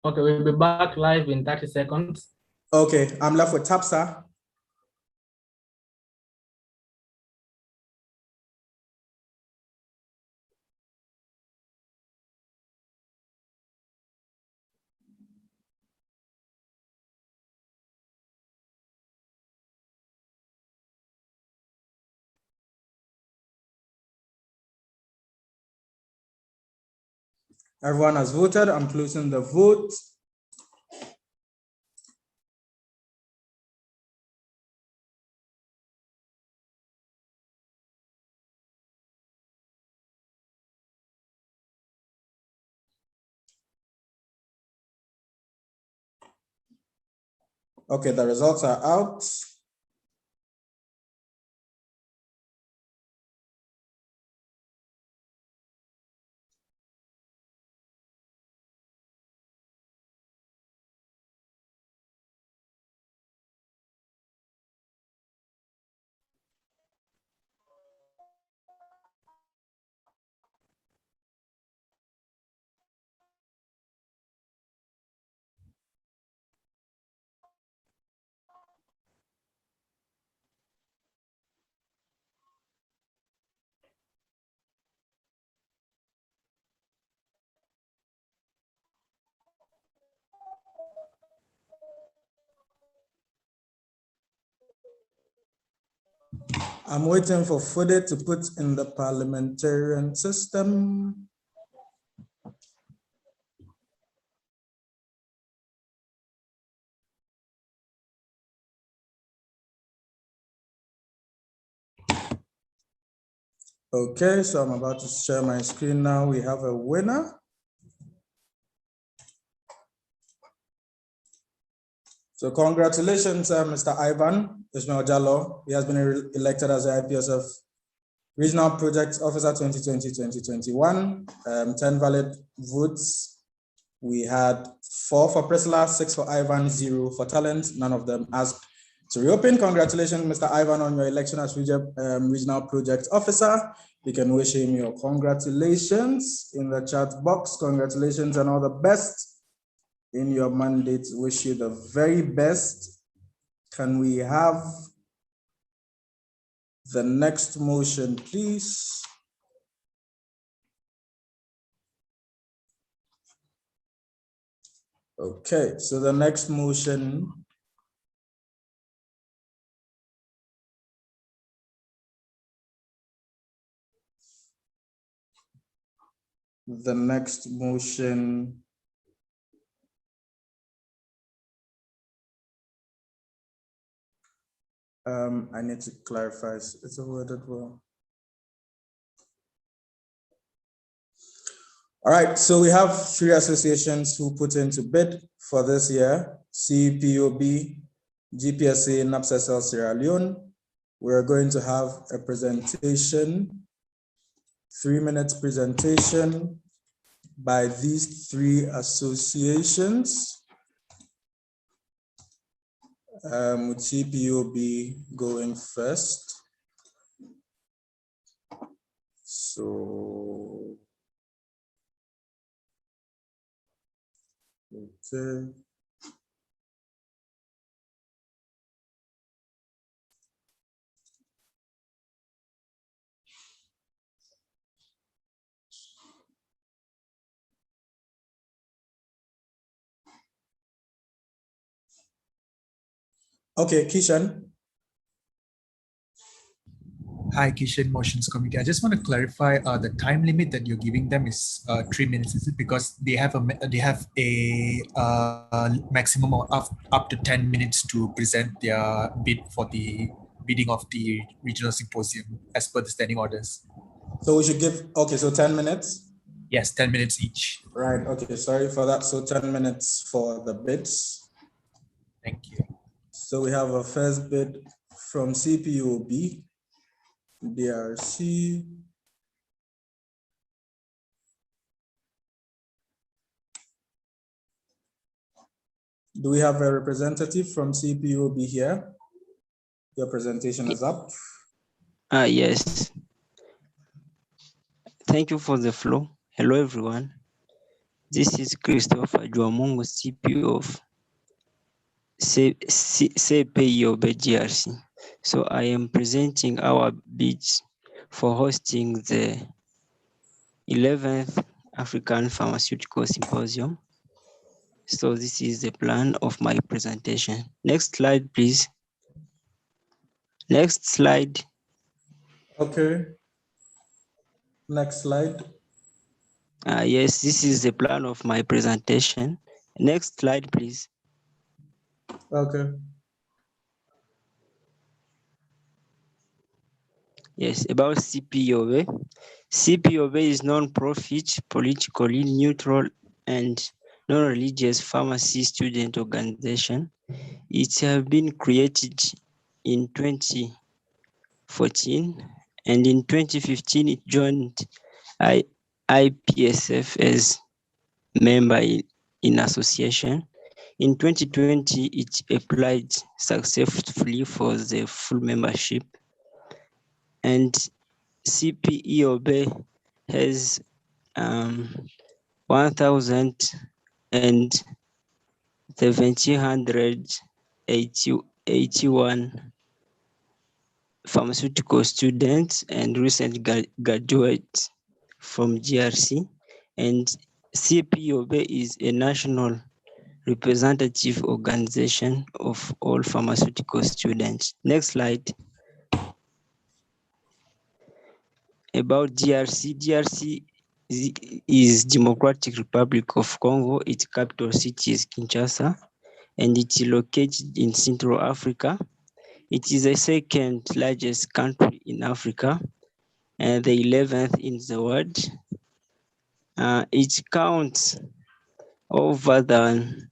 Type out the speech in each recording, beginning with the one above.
Okay, we'll be back live in 30 seconds. Okay, I'm left with Tapsa. Everyone has voted. I'm closing the vote. Okay, the results are out. I'm waiting for Fude to put in the parliamentarian system. Okay, so I'm about to share my screen now. We have a winner. So congratulations, Mr. Ivan Ismail Jallo. He has been elected as the IPSF Regional Project Officer 2020-2021. 10 valid votes. We had 4 for Priscilla, 6 for Ivan, 0 for Talent. None of them asked to reopen. Congratulations, Mr. Ivan, on your election as Regional Project Officer. You can wish him your congratulations in the chat box. Congratulations and all the best in your mandate. Wish you the very best. Can we have the next motion, please? Okay, so the next motion . The next motion . I need to clarify, it's worded well. All right, so we have 3 associations who put into bid for this year: CPOB, GPSA, NAPSSL Sierra Leone. We're going to have a presentation, 3-minute presentation by these 3 associations. With CPOB going first. So, okay. Okay, Kishan. Hi, Kishan, Motions Committee. I just want to clarify the time limit that you're giving them is 3 minutes. Is it because they have a maximum of up to 10 minutes to present their bid for the bidding of the regional symposium as per the standing orders? So we should give, okay, so 10 minutes? Yes, 10 minutes each. Right, okay, sorry for that. So 10 minutes for the bids. Thank you. So we have a first bid from CPOB, DRC. Do we have a representative from CPOB here? Your presentation is up. Yes. Thank you for the floor. Hello, everyone. This is Christopher Juamungu, CP of CPIOB GRC. So I am presenting our bid for hosting the 11th African Pharmaceutical Symposium. So this is the plan of my presentation. Next slide, please. Next slide. Okay. Next slide. Yes, this is the plan of my presentation. Next slide, please. Okay. Yes, about CPOB. CPOB is non-profit, politically neutral, and non-religious pharmacy student organization. It has been created in 2014, and in 2015 it joined IPSF as member in association. In 2020, it applied successfully for the full membership, and CPEOB has 1,781 pharmaceutical students and recent graduates from GRC, and CPEOB is a national representative organization of all pharmaceutical students. Next slide. About DRC. DRC is Democratic Republic of Congo. Its capital city is Kinshasa, and it is located in Central Africa. It is the second largest country in Africa and the 11th in the world. It counts over than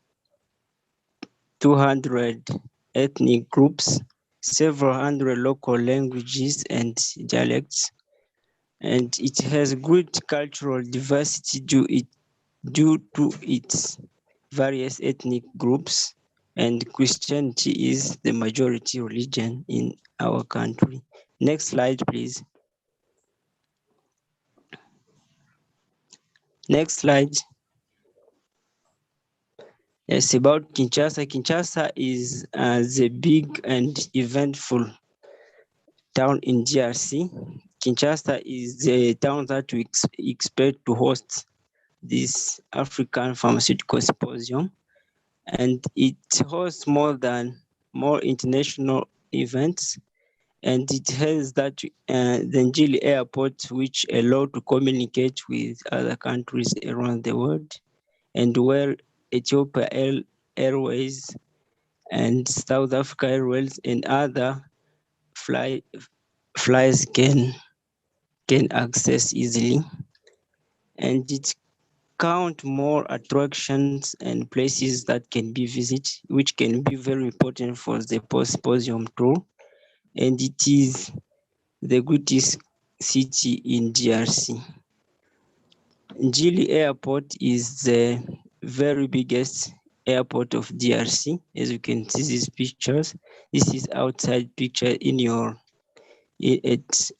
200 ethnic groups, several hundred local languages and dialects, and it has great cultural diversity due to its various ethnic groups, and Christianity is the majority religion in our country. Next slide, please. Next slide. Yes, about Kinshasa. Kinshasa is the big and eventful town in DRC. Kinshasa is the town that we expect to host this African Pharmaceutical Symposium, and it hosts more international events, and it has that the Njili airport, which allow to communicate with other countries around the world, and where Ethiopia Airways and South Africa Airways and other flies can access easily, and it count more attractions and places that can be visited, which can be very important for the symposium tour, and it is the greatest city in DRC. Njili Airport is the very biggest airport of DRC. As you can see these pictures, this is outside picture at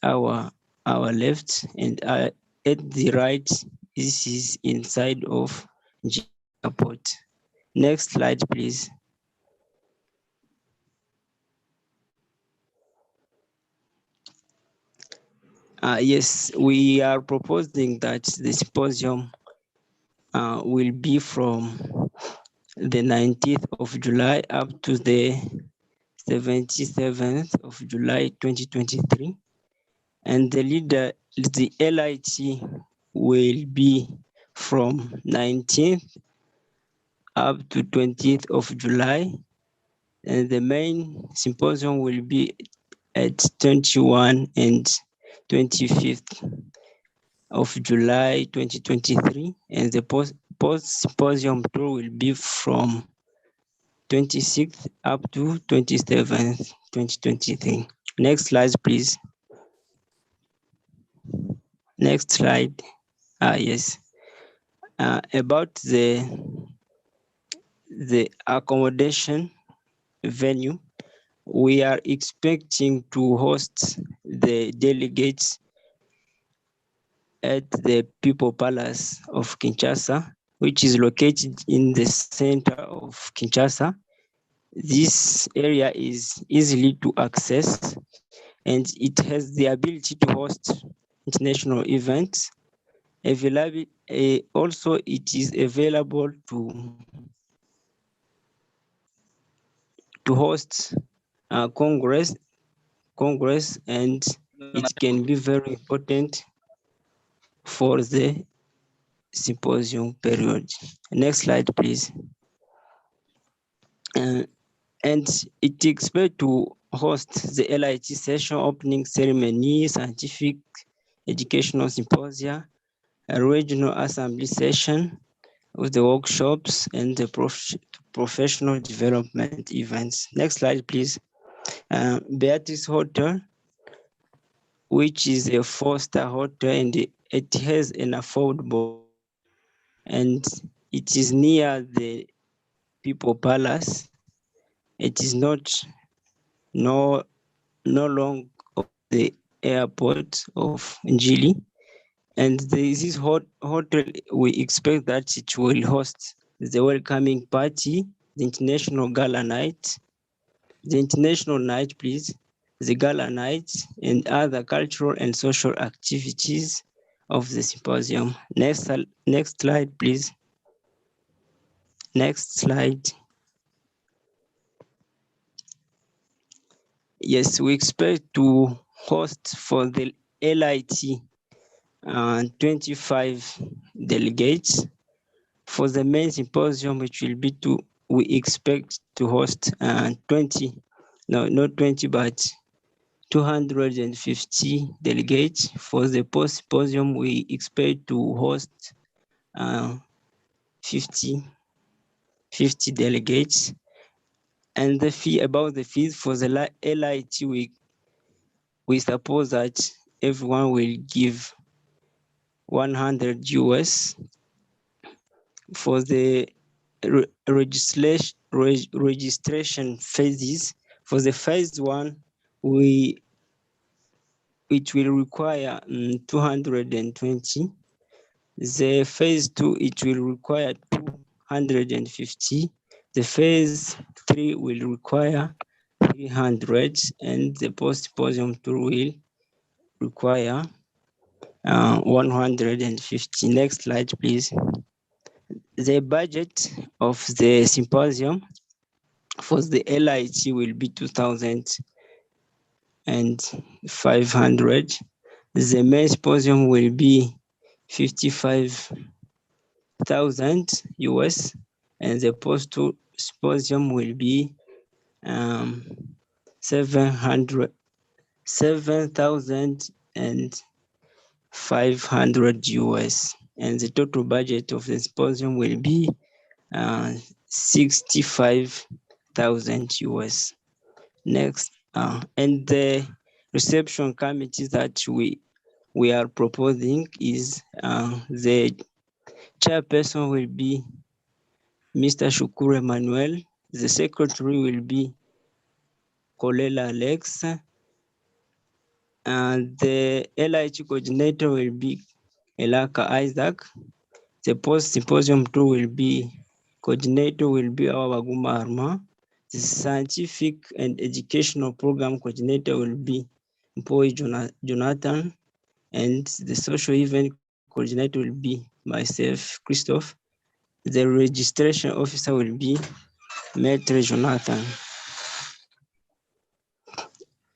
our left, and at the right, this is inside of Njili Airport. Next slide, please. Yes, we are proposing that the symposium will be from the 19th of July up to the 77th of July 2023. And the LIT will be from 19th up to 20th of July. And the main symposium will be at 21 and 25th of July 2023. And the post-symposium tour will be from 26th up to 27th, 2023. Next slide, please. Next slide. Yes. About the accommodation venue, we are expecting to host the delegates at the People Palace of Kinshasa, which is located in the center of Kinshasa. This area is easily to access and it has the ability to host international events. Also, it is available to host Congress, and it can be very important for the symposium period. Next slide, please. And it expects to host the LIT session, opening ceremony, scientific educational symposia, a regional assembly session with the workshops and the professional development events. Next slide, please. Beatrice Hotel, which is a 4-star hotel, and it has an affordable, and it is near the People Palace. It is no long of the airport of Njili. And this hotel, we expect that it will host the welcoming party, the international gala night, the international night, please, the gala night, and other cultural and social activities of the symposium. Next slide, please. Next slide. Yes, we expect to host for the LIT 25 delegates. For the main symposium, which will be we expect to host 20, no, not 20, but 250 delegates. For the post symposium, we expect to host 50 delegates. And the fees for the LIT week, we suppose that everyone will give 100 US. For the registration phases, for the phase 1, it will require 220. The phase 2, it will require 250. The phase 3 will require 300, and the post-symposium tour will require 150. Next slide, please. The budget of the symposium for the LIT will be 2,500. The main symposium will be 55,000 US, and the post symposium will be 7,500 US, and the total budget of the symposium will be 65,000 US. Next, and the reception committee that we are proposing is the chairperson will be Mr. Shukuru Emmanuel. The secretary will be Kolela Alex. And the LIT coordinator will be Elaka Isaac. The post-symposium tour will be coordinator will be our Baguma Arma. The scientific and educational program coordinator will be Mpoi Jonathan, and the social event coordinator will be myself, Christophe. The registration officer will be Maitre Jonathan.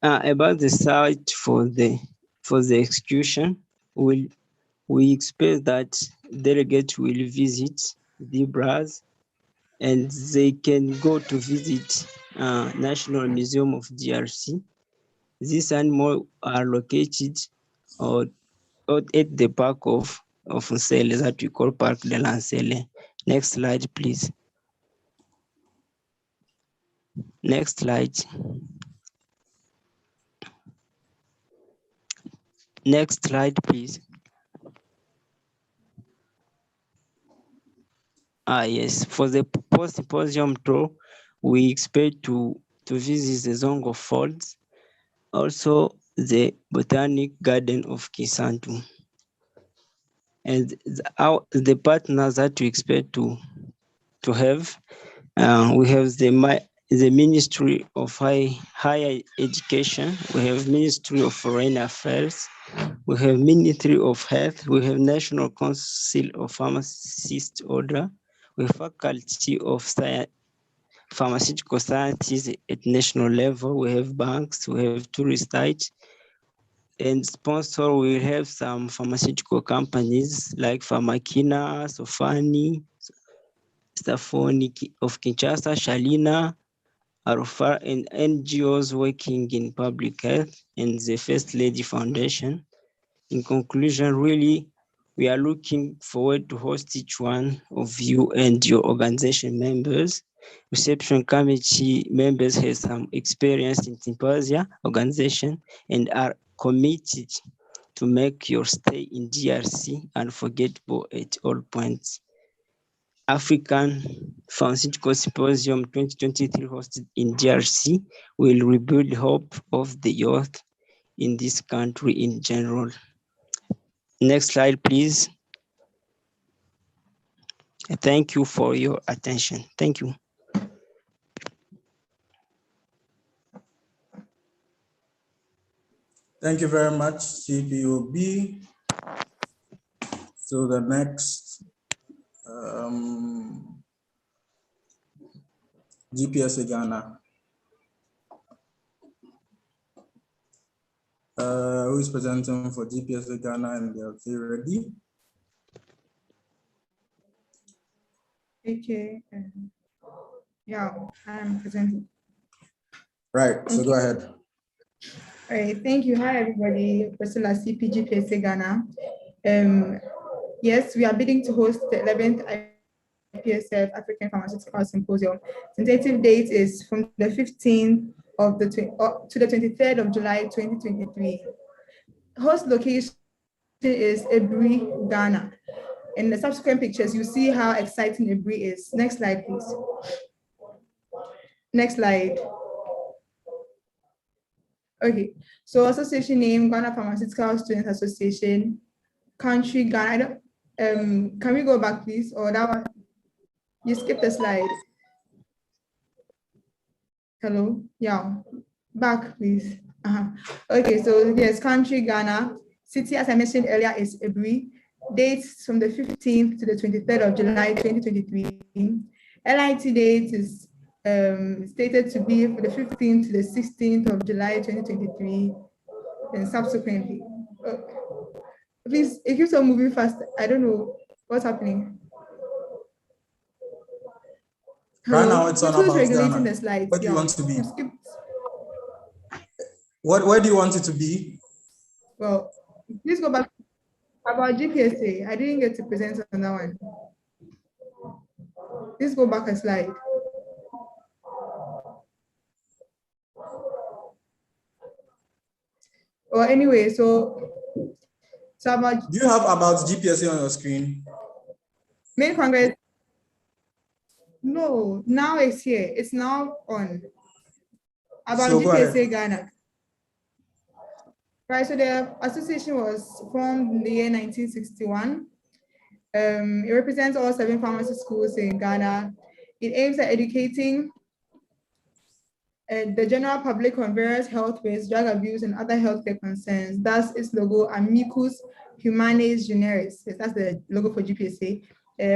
About the site for the execution, we expect that delegates will visit the Braz, and they can go to visit National Museum of DRC. These animals are located at the park of Nsele that we call Parc de la Nsele. Next slide, please. Next slide. Next slide, please. Yes, for the post-symposium tour, we expect to visit the Zongo Falls, also the Botanic Garden of Kisantu. And the partners that we expect to have, we have the Ministry of Higher Education, we have Ministry of Foreign Affairs, we have Ministry of Health, we have National Council of Pharmacists Order, we have Faculty of Pharmaceutical Sciences at national level, we have banks, we have tourist sites, and sponsor, we have some pharmaceutical companies like Pharmakina, Sofani, Stafoni of Kinshasa, Shalina, Arufar, and NGOs working in public health, and the First Lady Foundation. In conclusion, really, we are looking forward to host each one of you and your organization members. Reception committee members have some experience in symposia organization and are committed to make your stay in DRC unforgettable at all points. African Pharmaceutical Symposium 2023 hosted in DRC will rebuild hope of the youth in this country in general. Next slide, please. Thank you for your attention. Thank you. Thank you very much, CPOB. So the next GPSA Ghana. Who is presenting for GPSA Ghana, and they are ready? Okay. Yeah, I'm presenting. Right, so go ahead. All right, thank you. Hi, everybody. Priscilla, CPGPSA Ghana. Yes, we are bidding to host the 11th IPSF African Pharmaceutical Symposium. Tentative date is from the 15th of to the 23rd of July, 2023. Host location is Ebri, Ghana. In the subsequent pictures, you see how exciting Ebri is. Next slide, please. Next slide. Okay, so association name, Ghana Pharmaceutical Students Association, country, Ghana. Can we go back, please? Or that one, you skipped the slide. Hello, yeah, back, please. Okay, so yes, country, Ghana. City, as I mentioned earlier, is Ebri. Dates from the 15th to the 23rd of July, 2023. LIT date is stated to be for the 15th to the 16th of July 2023, and subsequently. Please, it keeps on moving fast. I don't know what's happening. Right now, it's on about regulating Ghana. the slides. What do you want to be? Where do you want it to be? Well, please go back about GPSA. I didn't get to present on that one. Please go back a slide. Well, anyway, so about. Do you have about GPSA on your screen? Main Congress. No, now it's here. It's now on. About so GPSA Ghana. Right, so the association was formed in the year 1961. It represents all 7 pharmacy schools in Ghana. It aims at educating the general public on various health risks, drug abuse, and other healthcare concerns. Thus, its logo, Amicus Humanis Generis, that's the logo for GPSA,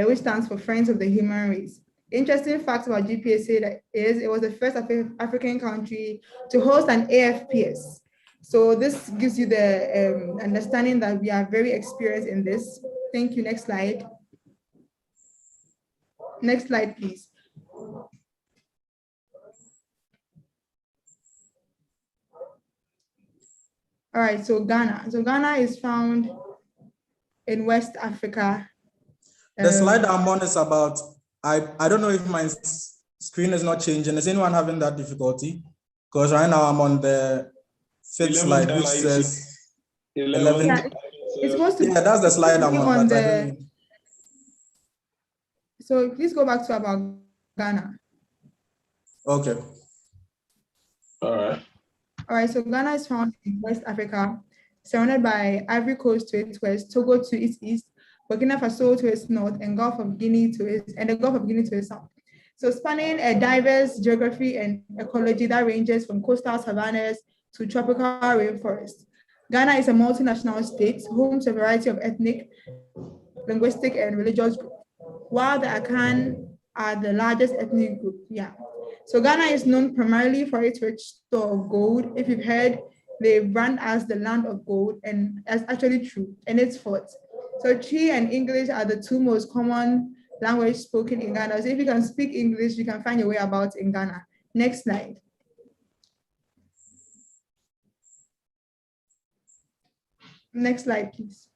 which stands for Friends of the Human Race. Interesting fact about GPSA is it was the first African country to host an AFPS. So this gives you the understanding that we are very experienced in this. Thank you. Next slide. Next slide, please. All right, so Ghana. So Ghana is found in West Africa. The slide I'm on is about, I don't know if my screen is not changing. Is anyone having that difficulty? Because right now I'm on the 5th slide, which says 11. Yeah, it's supposed to that's the slide I'm on, but I don't know. So please go back to about Ghana. Okay. All right. All right, so Ghana is found in West Africa, surrounded by Ivory Coast to its west, Togo to its east, Burkina Faso to its north, and the Gulf of Guinea to its south. So spanning a diverse geography and ecology that ranges from coastal savannas to tropical rainforests. Ghana is a multinational state, home to a variety of ethnic, linguistic, and religious groups, while the Akan are the largest ethnic group. Yeah. So Ghana is known primarily for its rich store of gold. If you've heard, they brand as the land of gold, and that's actually true, and it's fault. So Twi and English are the two most common language spoken in Ghana. So if you can speak English, you can find your way about in Ghana. Next slide. Next slide, please.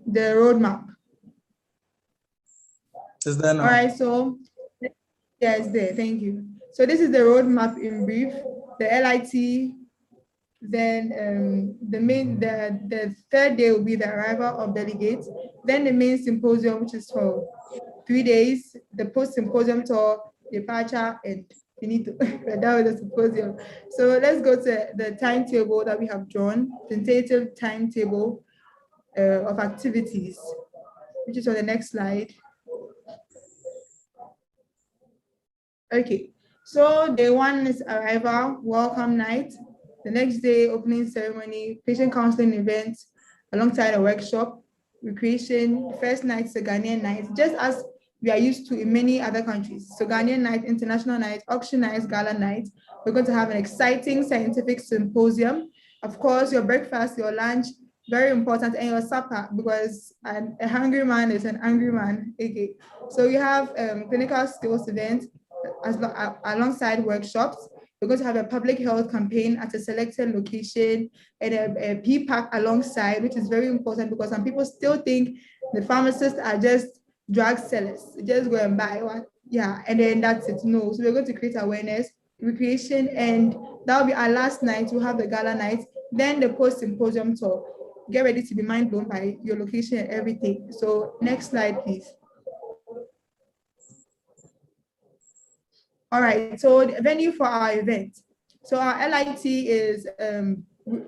The roadmap. Is there now? All right, so yeah, it's there. Thank you. So this is the roadmap in brief. The LIT, then the third day will be the arrival of delegates. Then the main symposium, which is for 3 days. The post-symposium tour, departure, and finito. That was the symposium. So let's go to the timetable that we have drawn, tentative timetable of activities, which is on the next slide. Okay, so day one is arrival, welcome night. The next day, opening ceremony, patient counseling events, alongside a workshop, recreation. The first night is a Ghanaian night, just as we are used to in many other countries. So Ghanaian night, international night, auction night, gala night. We're going to have an exciting scientific symposium. Of course, your breakfast, your lunch, very important, and your supper, because a hungry man is an angry man. Okay, so we have clinical skills event alongside workshops. We're going to have a public health campaign at a selected location and a PPAC alongside, which is very important because some people still think the pharmacists are just drug sellers. Just go and buy one. Yeah, and then that's it. No, so we're going to create awareness, recreation, and that'll be our last night. We'll have the gala night, then the post-symposium tour. Get ready to be mind blown by your location and everything. So next slide, please. All right, so the venue for our event. So our LIT is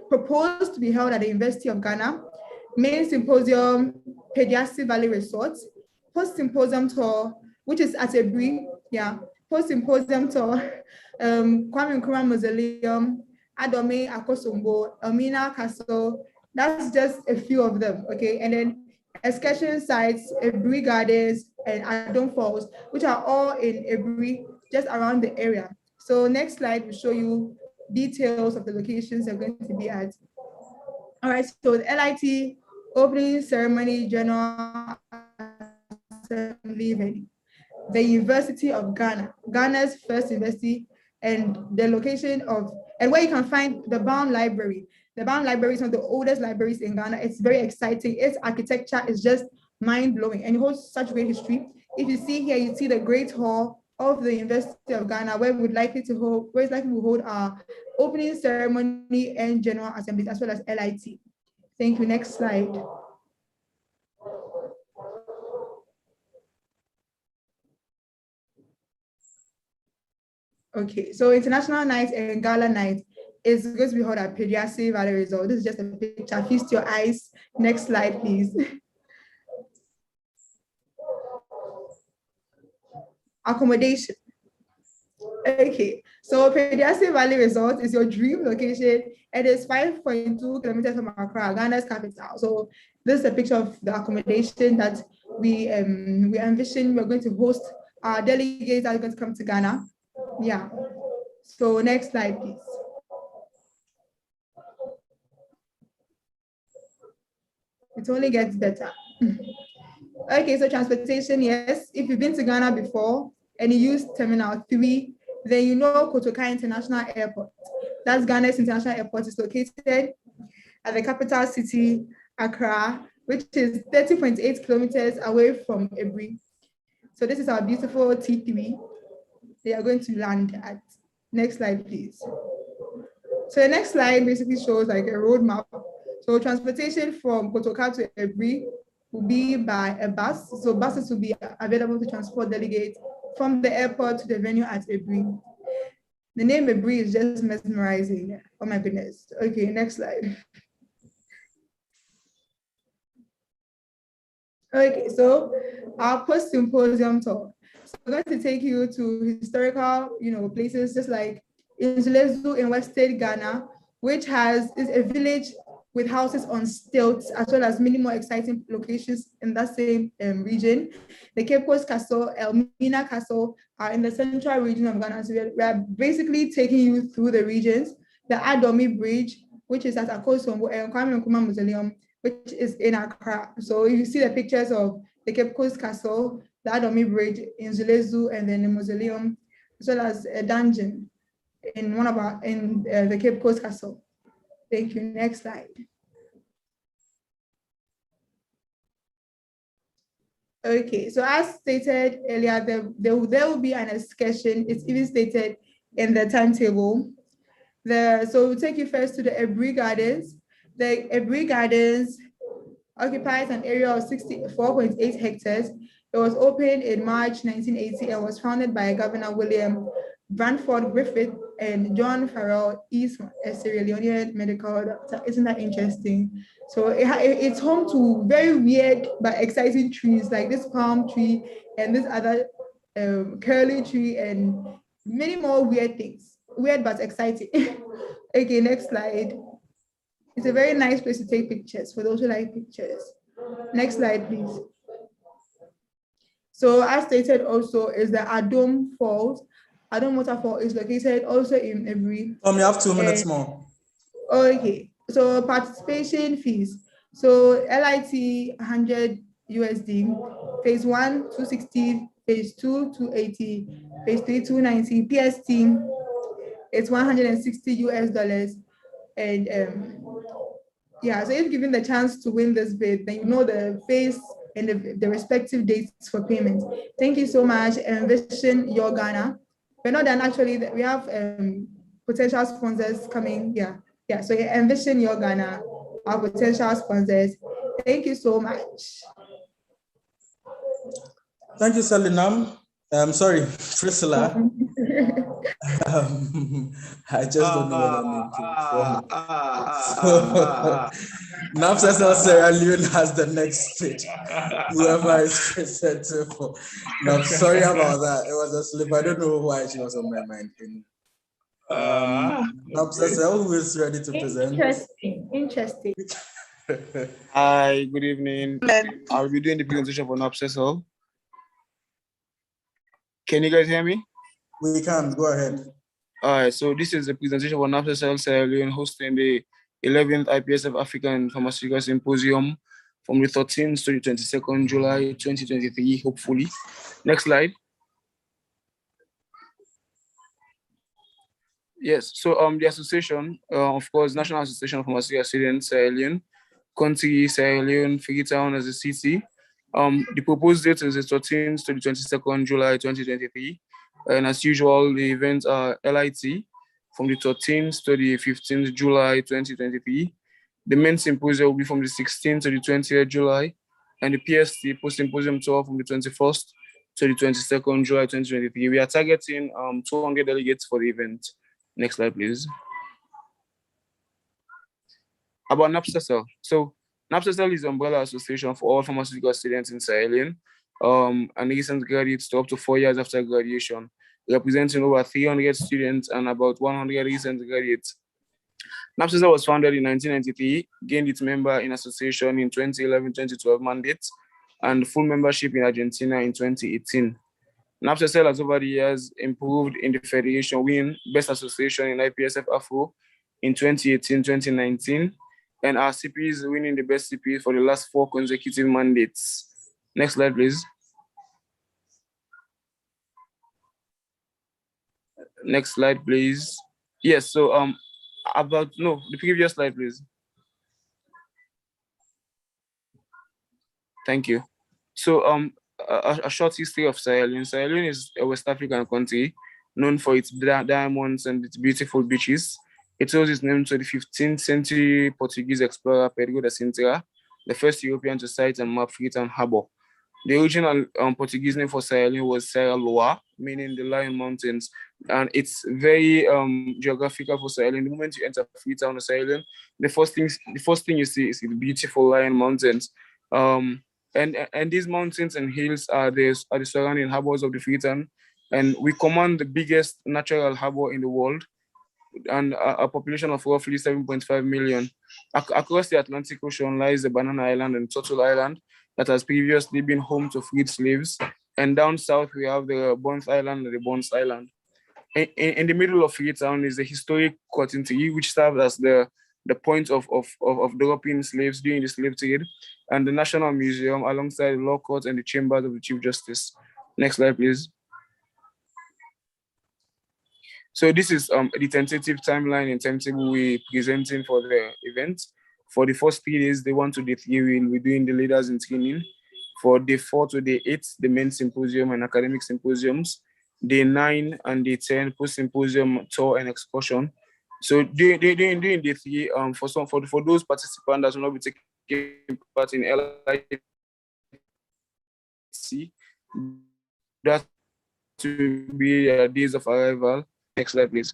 proposed to be held at the University of Ghana. Main symposium, Pediasi Valley Resort. Post-symposium tour, which is at Ebri, yeah. Post-symposium tour, Kwame Nkrumah Mausoleum, Adome Akosombo, Elmina Castle. That's just a few of them, okay? And then excursion sites, Ebri Gardens, and Adom Falls, which are all in Ebri, just around the area. So next slide will show you details of the locations they're going to be at. All right, so the LIT opening ceremony, general assembly venue. The University of Ghana, Ghana's first university, and the location of, and where you can find the Baum Library. The Baum Library is one of the oldest libraries in Ghana. It's very exciting. Its architecture is just mind-blowing, and it holds such great history. If you see here, you see the Great Hall of the University of Ghana, where it's likely to hold our opening ceremony and general assemblies, as well as LIT. Thank you. Next slide. Okay, so international night and gala night is going to be held at Pediasi Valley Resort. This is just a picture. Feast your eyes. Next slide, please. Accommodation. Okay, so Pediasi Valley Resort is your dream location. It is 5.2 kilometers from Accra, Ghana's capital. So this is a picture of the accommodation that we envision. We're going to host our delegates that are going to come to Ghana. Yeah. So next slide, please. It only gets better. Okay, so transportation, yes. If you've been to Ghana before and you use Terminal 3, then you know Kotoka International Airport. That's Ghana's international airport. Is located at the capital city, Accra, which is 30.8 kilometers away from Ebri. So this is our beautiful T3. They are going to land at. Next slide, please. So the next slide basically shows like a roadmap. So transportation from Kotoka to Ebri will be by a bus. So buses will be available to transport delegates from the airport to the venue at Ebri. The name Ebri is just mesmerizing. Oh my goodness. Okay, next slide. Okay, so our post-symposium talk. So we're going to take you to historical, places just like Inzulezu in West State, Ghana, which is a village with houses on stilts, as well as many more exciting locations in that same region. The Cape Coast Castle, Elmina Castle are in the central region of Ghana. So we are basically taking you through the regions. The Adomi Bridge, which is at Akosombo, and Kwame Nkrumah Mausoleum, which is in Accra. So you see the pictures of the Cape Coast Castle, the Adomi Bridge in Zulezu, and then the mausoleum, as well as a dungeon in the Cape Coast Castle. Thank you. Next slide. Okay, so as stated earlier, there will be an excursion. It's even stated in the timetable. So we'll take you first to the Ebri Gardens. The Ebri Gardens occupies an area of 64.8 hectares. It was opened in March 1980 and was founded by Governor William Branford Griffith and John Farrell Eastman, a Sierra Leonean medical doctor. Isn't that interesting? So it's home to very weird but exciting trees like this palm tree and this other curly tree and many more weird things. Weird but exciting. Okay, next slide. It's a very nice place to take pictures for those who like pictures. Next slide, please. So as stated also is the Adom Falls. Adom Waterfall is located also in Ebri. You have 2 minutes more. Okay, so participation fees. So LIT 100 USD, phase 1 260, phase 2 280, phase 3 290, PST it's 160 US dollars. And yeah, so if given the chance to win this bid, then you know the phase and the respective dates for payment. Thank you so much. Envision Your Ghana. We're not done actually. We have potential sponsors coming. Yeah. So Envision Your Ghana, our potential sponsors. Thank you so much. Thank you, Salinam. Sorry, Priscilla. I just don't know where that name came from. NAPSSL Sierra Leone has the next pitch. Whoever is presenting for. No, I'm sorry about that. It was a slip. I don't know why she was on my mind. NAPSSL, who is ready to present? Interesting. Hi, good evening. I'll be doing the presentation for NAPSSL. Can you guys hear me? We can, go ahead. All right, so this is the presentation for NAPSSL Sierra Leone hosting the 11th IPSF African Pharmaceutical Symposium from the 13th to the 22nd July 2023, hopefully. Next slide. Yes, so the association, of course, National Association of Pharmaceutical Students Sierra Leone, country Sierra Leone, Freetown as a city. The proposed date is the 13th to the 22nd July 2023. And as usual, the events are LIT from the 13th to the 15th July 2023. The main symposium will be from the 16th to the 20th July, and the PST post-symposium tour from the 21st to the 22nd July 2023. We are targeting 200 delegates for the event. Next slide, please. About NAPSSL. So NAPSSL is the umbrella association for all pharmaceutical students in Sierra Leone, and recent graduates to up to 4 years after graduation, representing over 300 students and about 100 recent graduates. NAPSSL was founded in 1993, gained its member in association in 2011-2012 mandate, and full membership in Argentina in 2018. NAPSSL has over the years improved in the federation, winning Best Association in IPSF AfRO in 2018-2019, and our CPs winning the Best CP for the last 4 consecutive mandates. Next slide, please. Next slide, please. Yes, so the previous slide, please. Thank you. So a short history of Sierra Leone. Sierra Leone is a West African country known for its diamonds and its beautiful beaches. It owes its name to the 15th century Portuguese explorer Pedro da Sintra, the first European to sight and map Freetown Harbor. The original Portuguese name for Sierra Leone was Serra Loa, meaning the Lion Mountains, and it's very geographical for Sierra Leone. The moment you enter Freetown or Sierra Leone, the first thing you see is the beautiful Lion Mountains. And these mountains and hills are the surrounding harbors of the Freetown, and we command the biggest natural harbor in the world, and a population of roughly 7.5 million. Across the Atlantic Ocean lies the Banana Island and Turtle Island that has previously been home to freed slaves. And down south, we have the Bonth Island and the Bonth Island. In the middle of Freetown is the historic cotton tree, which served as the point of dropping slaves during the slave trade, and the National Museum alongside the law court and the chambers of the Chief Justice. Next slide, please. So this is the tentative timeline and timetable we're presenting for the event. For the first 3 days, day 1 to day 3, we'll be doing the leaders in training. For day 4 to day 8, the main symposium and academic symposiums. Day 9 and day 10, post-symposium tour and excursion. So during day 3, for those participants that will not be taking part in LIC, that will be their days of arrival. Next slide, please.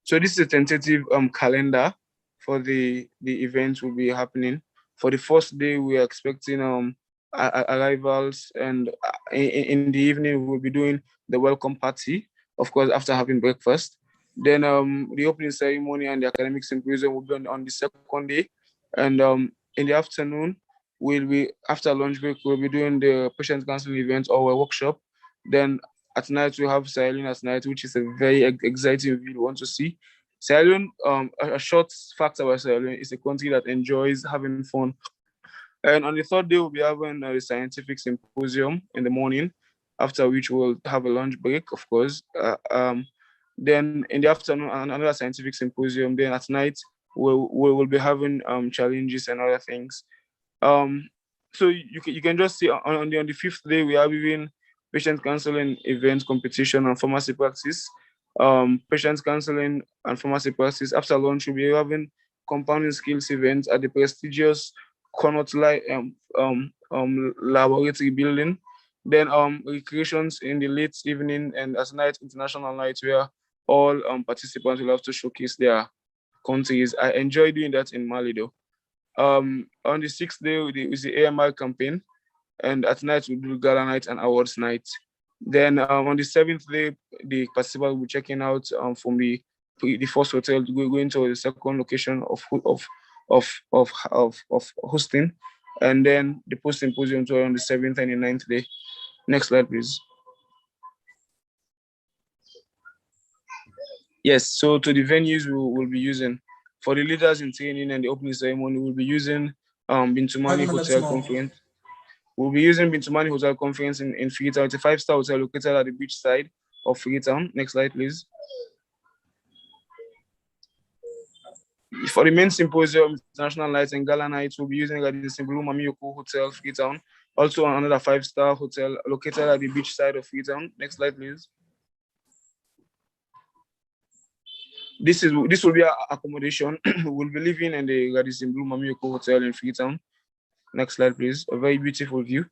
So this is a tentative calendar for the events will be happening. For the first day, we are expecting arrivals, and in the evening we'll be doing the welcome party, of course, after having breakfast. Then the opening ceremony and the academic symposium will be on the second day, and in the afternoon, after lunch break, we'll be doing the patient counseling event or a workshop. Then at night, we have Sierra Leone at night, which is a very exciting view we want to see. Sierra Leone, a short fact about Sierra Leone, is a country that enjoys having fun. And on the third day, we'll be having a scientific symposium in the morning, after which we'll have a lunch break, of course. Then in the afternoon, another scientific symposium. Then at night, we'll be having challenges and other things. So you can just see on the 5th day, we are having patient counseling event competition and pharmacy practice. Patient counseling and pharmacy practice. After lunch, we'll be having compounding skills events at the prestigious Connaught laboratory building. Then recreations in the late evening and as night, international night, where all participants will have to showcase their countries. I enjoy doing that in Mali though. On the 6th day is the AMR campaign, and at night we do gala night and awards night. Then on the 7th day, the participants will be checking out from the first hotel to go into the second location of hosting, and then the post symposium tour on the 7th and the 9th day. Next slide, please. Yes, so to the venues we will be using for the leaders in training and the opening ceremony, we'll be using Bintumani Hotel Conference. We'll be using Bintumani Hotel Conference in Freetown. It's a 5-star hotel located at the beach side of Freetown. Next slide, please. For the main symposium, International Nights and Gala Nights, we'll be using the Blue Mamiyoko Hotel, Freetown. Also another 5-star hotel located at the beach side of Freetown. Next slide, please. This will be our accommodation. We'll be living in the Radisson Blue Mamiyoko Hotel in Freetown. Next slide, please. A very beautiful view.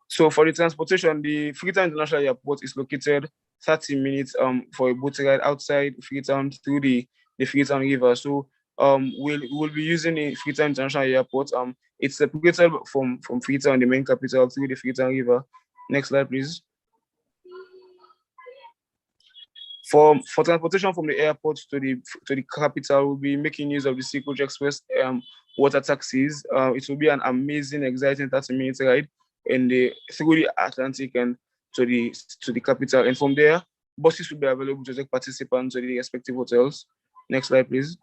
So for the transportation, the Freetown International Airport is located 30 minutes for a boat ride outside Freetown through the Freetown River. So we'll be using the Freetown International Airport. It's separated from Freetown, the main capital, through the Freetown River. Next slide, please. For transportation from the airport to the capital, we'll be making use of the Sea Coach Express water taxis. It will be an amazing, exciting 30-minute ride through the Atlantic and to the capital. And from there, buses will be available to take participants to the respective hotels. Next slide, please.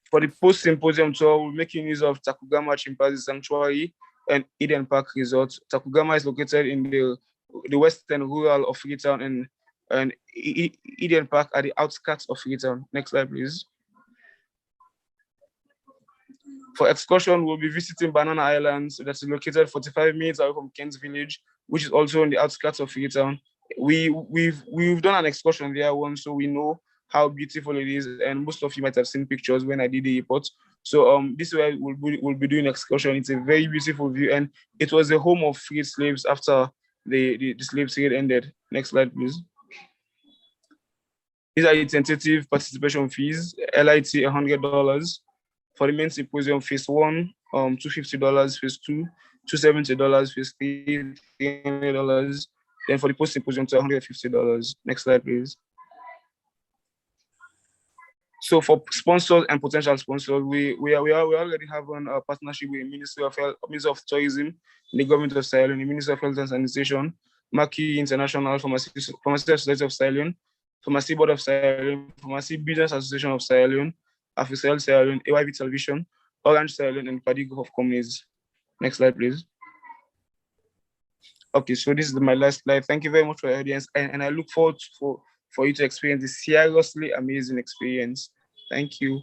For the post-symposium tour, we're making use of Takugama Chimpanzee Sanctuary and Eden Park Resort. Takugama is located in the western rural of Freetown, and Eden Park at the outskirts of Freetown. Next slide, please. For excursion, we'll be visiting Banana Islands, that's located 45 minutes away from Kent's Village, which is also on the outskirts of Freetown. We've done an excursion there once, so we know how beautiful it is, and most of you might have seen pictures when I did the report. So this is where we'll be doing excursion. It's a very beautiful view, and it was the home of freed slaves after the slave trade ended. Next slide, please. These are the tentative participation fees. LIT $100 for the main symposium phase 1, $250 phase 2, $270 phase 3, $300. Then for the post symposium, $150. Next slide, please. So for sponsors and potential sponsors, we already have a partnership with the Ministry of Health, Ministry of Tourism, the Government of Sierra Leone, the Ministry of Health and Sanitation, Maki International Pharmaceutical Society of Sierra Leone, Pharmacy Board of Sierra Leone, Pharmacy Business Association of Sierra Leone, AfriCell Sierra Leone, AYV Television, Orange Sierra Leone, and Paddy Group of Companies. Next slide, please. Okay, so this is my last slide. Thank you very much for your audience, and I look forward for you to experience this seriously amazing experience. Thank you.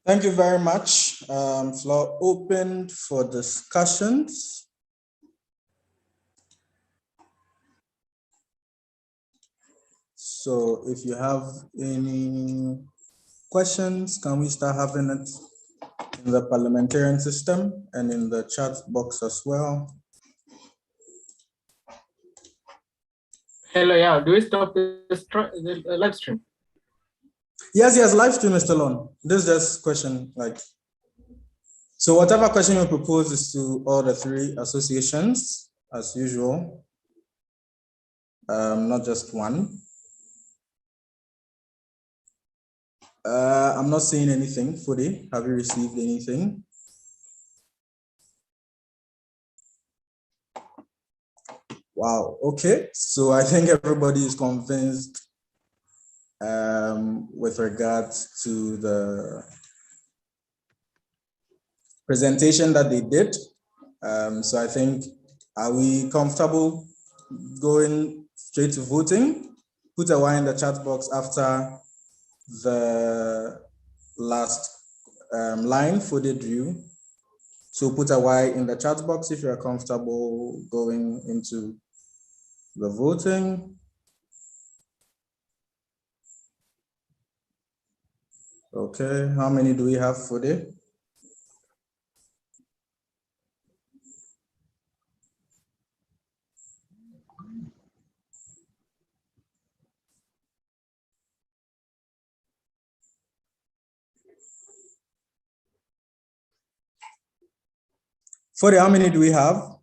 Thank you very much. Floor open for discussions. So if you have any questions, can we start having it in the parliamentarian system and in the chat box as well? Hello, yeah. Do we stop the live stream? Yes, live stream is still on. This is just question like, so whatever question you propose is to all the 3 associations as usual, not just one. I'm not seeing anything. Fudi, have you received anything? Wow, okay. So I think everybody is convinced with regards to the presentation that they did. So I think, are we comfortable going straight to voting? Put a Y in the chat box after the last line for the drew. So put a Y in the chat box if you're comfortable going into the voting. Okay, how many do we have for the? For how many do we have?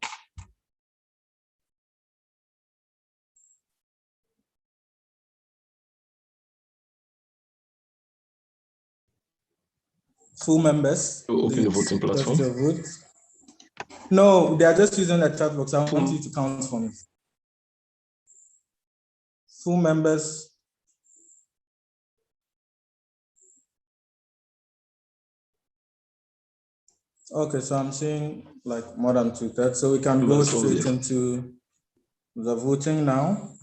Full members. Open the voting platform. Vote. No, they are just using the chat box. I want you to count for me. Full members. Okay, so I'm seeing like more than 2/3. So we can go straight into the voting now.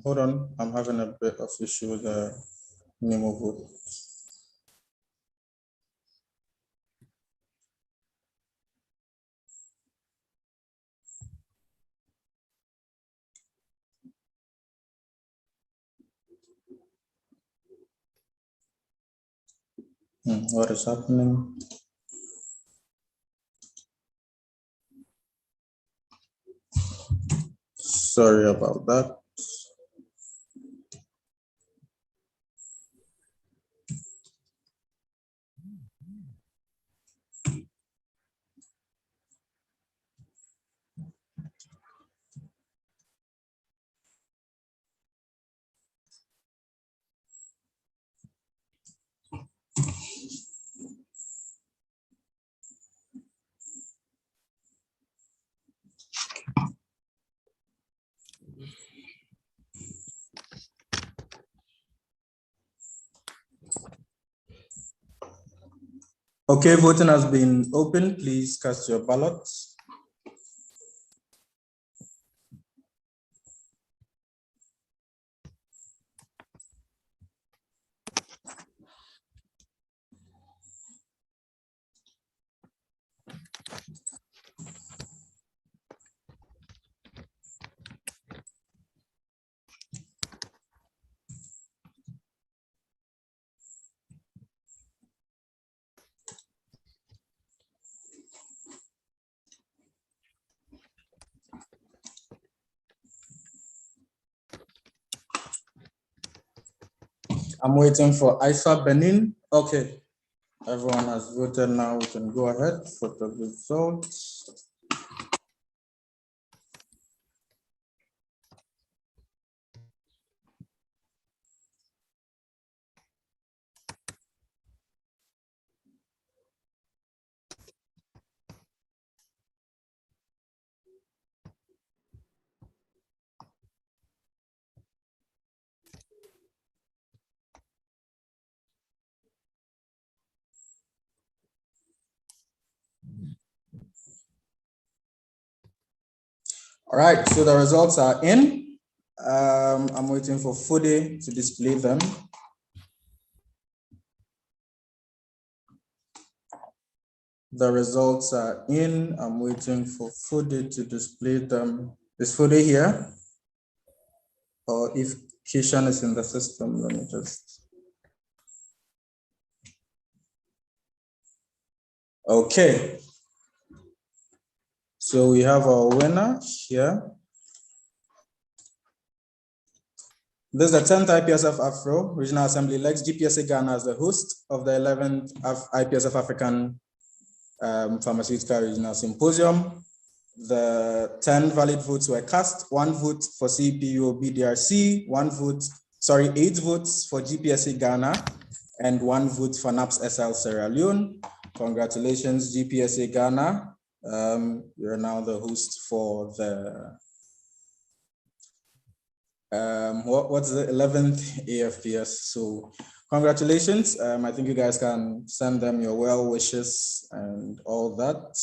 Hold on, I'm having a bit of issue with the Nemo vote. What is happening? Sorry about that. Okay, voting has been opened. Please cast your ballots. I'm waiting for Isa Benin. Okay, everyone has voted now. We can go ahead for the results. All right, so the results are in. I'm waiting for Fude to display them. The results are in. I'm waiting for Fude to display them. Is Fude here? Or if Kishan is in the system, let me just. Okay. So we have our winner here. This is the 10th IPSF AfRO Regional Assembly elects GPSA Ghana as the host of the 11th IPSF African Pharmaceutical Regional Symposium. The 10 valid votes were cast, 1 vote for CPU BDRC, 8 votes for GPSA Ghana, and 1 vote for NAPS SL Sierra Leone. Congratulations, GPSA Ghana. You're now the host for the what's the 11th AFPS. So congratulations. I think you guys can send them your well wishes and all that.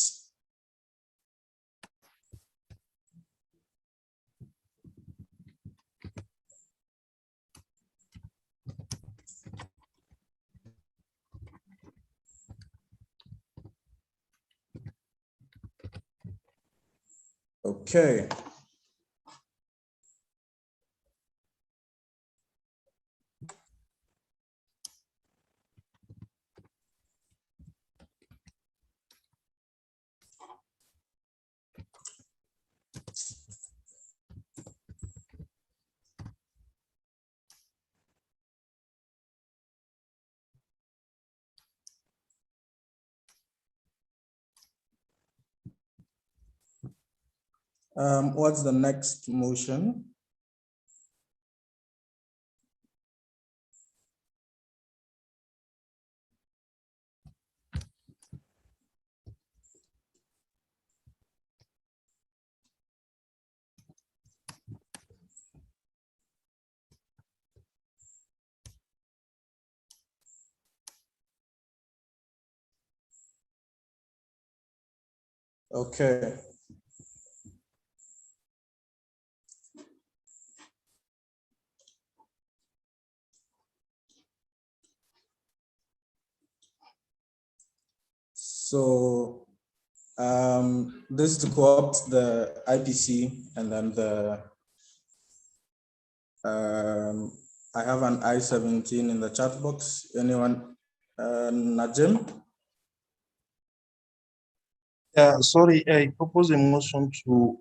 Okay. What's the next motion? Okay. So this is to co-opt the IPC, and then the I have an I-17 in the chat box. Anyone? Najim? Sorry, I propose a motion to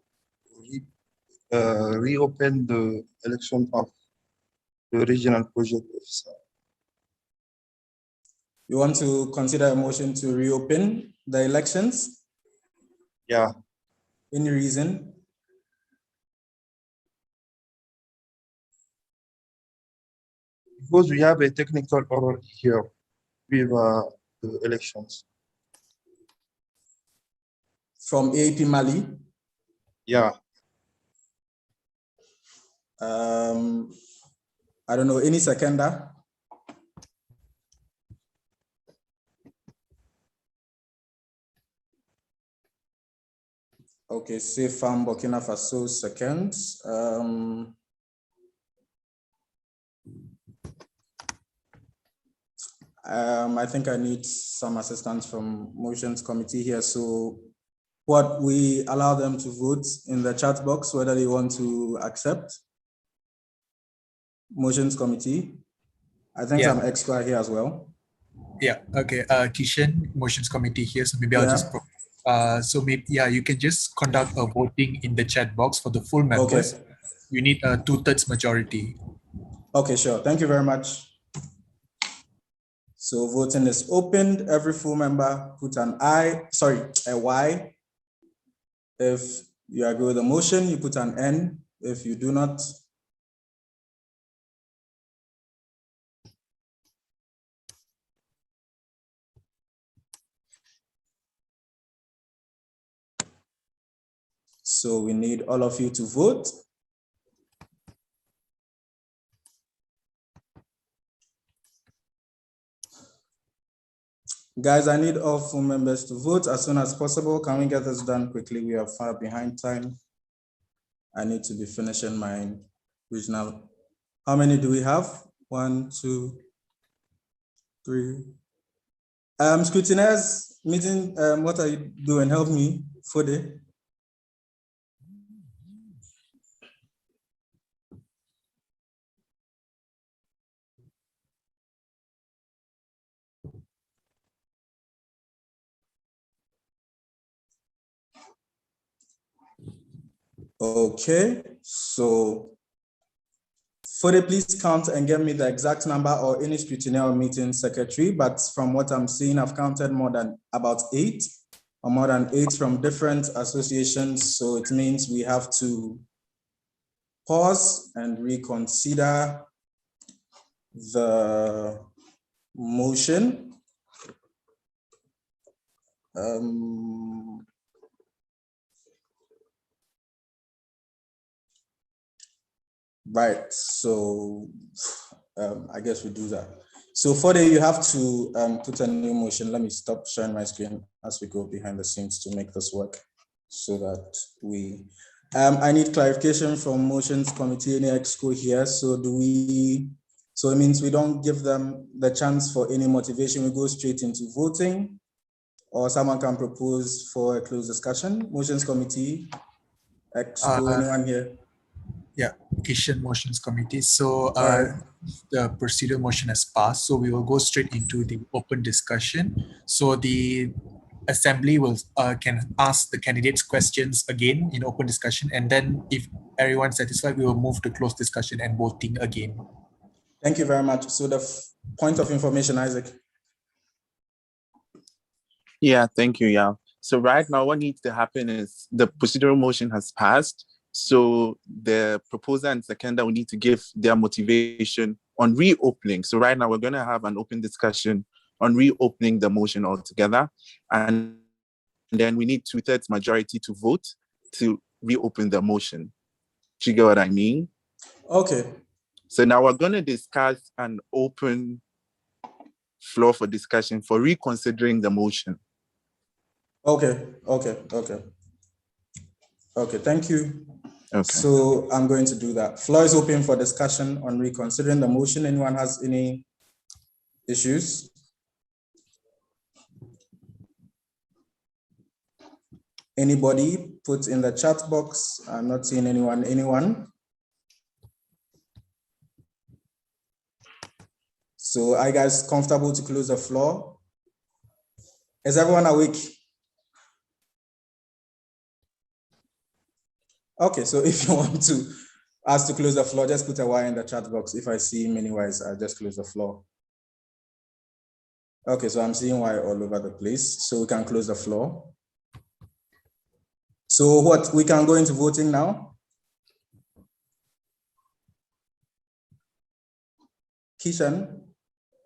reopen the election of the regional project officer. You want to consider a motion to reopen the elections? Yeah. Any reason? Because we have a technical error here with the elections. From AAP Mali? Yeah. I don't know, any seconder? Okay, say from Burkina Faso second. I think I need some assistance from motions committee here. So what we allow them to vote in the chat box, whether they want to accept. Motions committee. I think some extra here as well. Yeah, okay. Kishan, motions committee here. So maybe I'll just, so maybe, you can just conduct a voting in the chat box for the full members. Okay. You need a 2/3 majority. Okay, sure. Thank you very much. So voting is opened. Every full member put an I, sorry, a Y. If you agree with the motion, you put an N. If you do not, so we need all of you to vote. Guys, I need all full members to vote as soon as possible. Can we get this done quickly? We are far behind time. I need to be finishing my regional. How many do we have? 1, 2, 3. Scrutineers meeting, what are you doing? Help me for the. Okay, so Fode, please count and give me the exact number or any scrutineer or meeting secretary. But from what I'm seeing, I've counted more than about 8 or more than 8 from different associations. So it means we have to pause and reconsider the motion. Right, so I guess we do that. So Fode, you have to put a new motion. Let me stop sharing my screen as we go behind the scenes to make this work so that we, I need clarification from motions committee, any exco here. So do we, so it means we don't give them the chance for any motivation, we go straight into voting, or someone can propose for a closed discussion. Motions committee, exco, anyone here? Yeah, Kishan Motions Committee. So Right. the procedure motion has passed. So we will go straight into the open discussion. So the assembly will can ask the candidates questions again in open discussion. And then if everyone's satisfied, we will move to closed discussion and voting again. Thank you very much. So the point of information, Isaac. Yeah, thank you. Yeah. So right now, what needs to happen is the procedural motion has passed. So the proposer and seconder will need to give their motivation on reopening. So right now, we're going to have an open discussion on reopening the motion altogether. And then we need 2/3 majority to vote to reopen the motion. Do you get what I mean? Okay. So now we're going to discuss an open floor for discussion for reconsidering the motion. Okay, thank you. Okay. So I'm going to do that. Floor is open for discussion on reconsidering the motion. Anyone has any issues? Anybody? Put in the chat box. I'm not seeing anyone. Anyone? So are you guys comfortable to close the floor? Is everyone awake? Okay, so if you want to ask to close the floor, just put a Y in the chat box. If I see many Ys, I'll just close the floor. Okay, so I'm seeing Y all over the place, so we can close the floor. So what, we can go into voting now? Kishan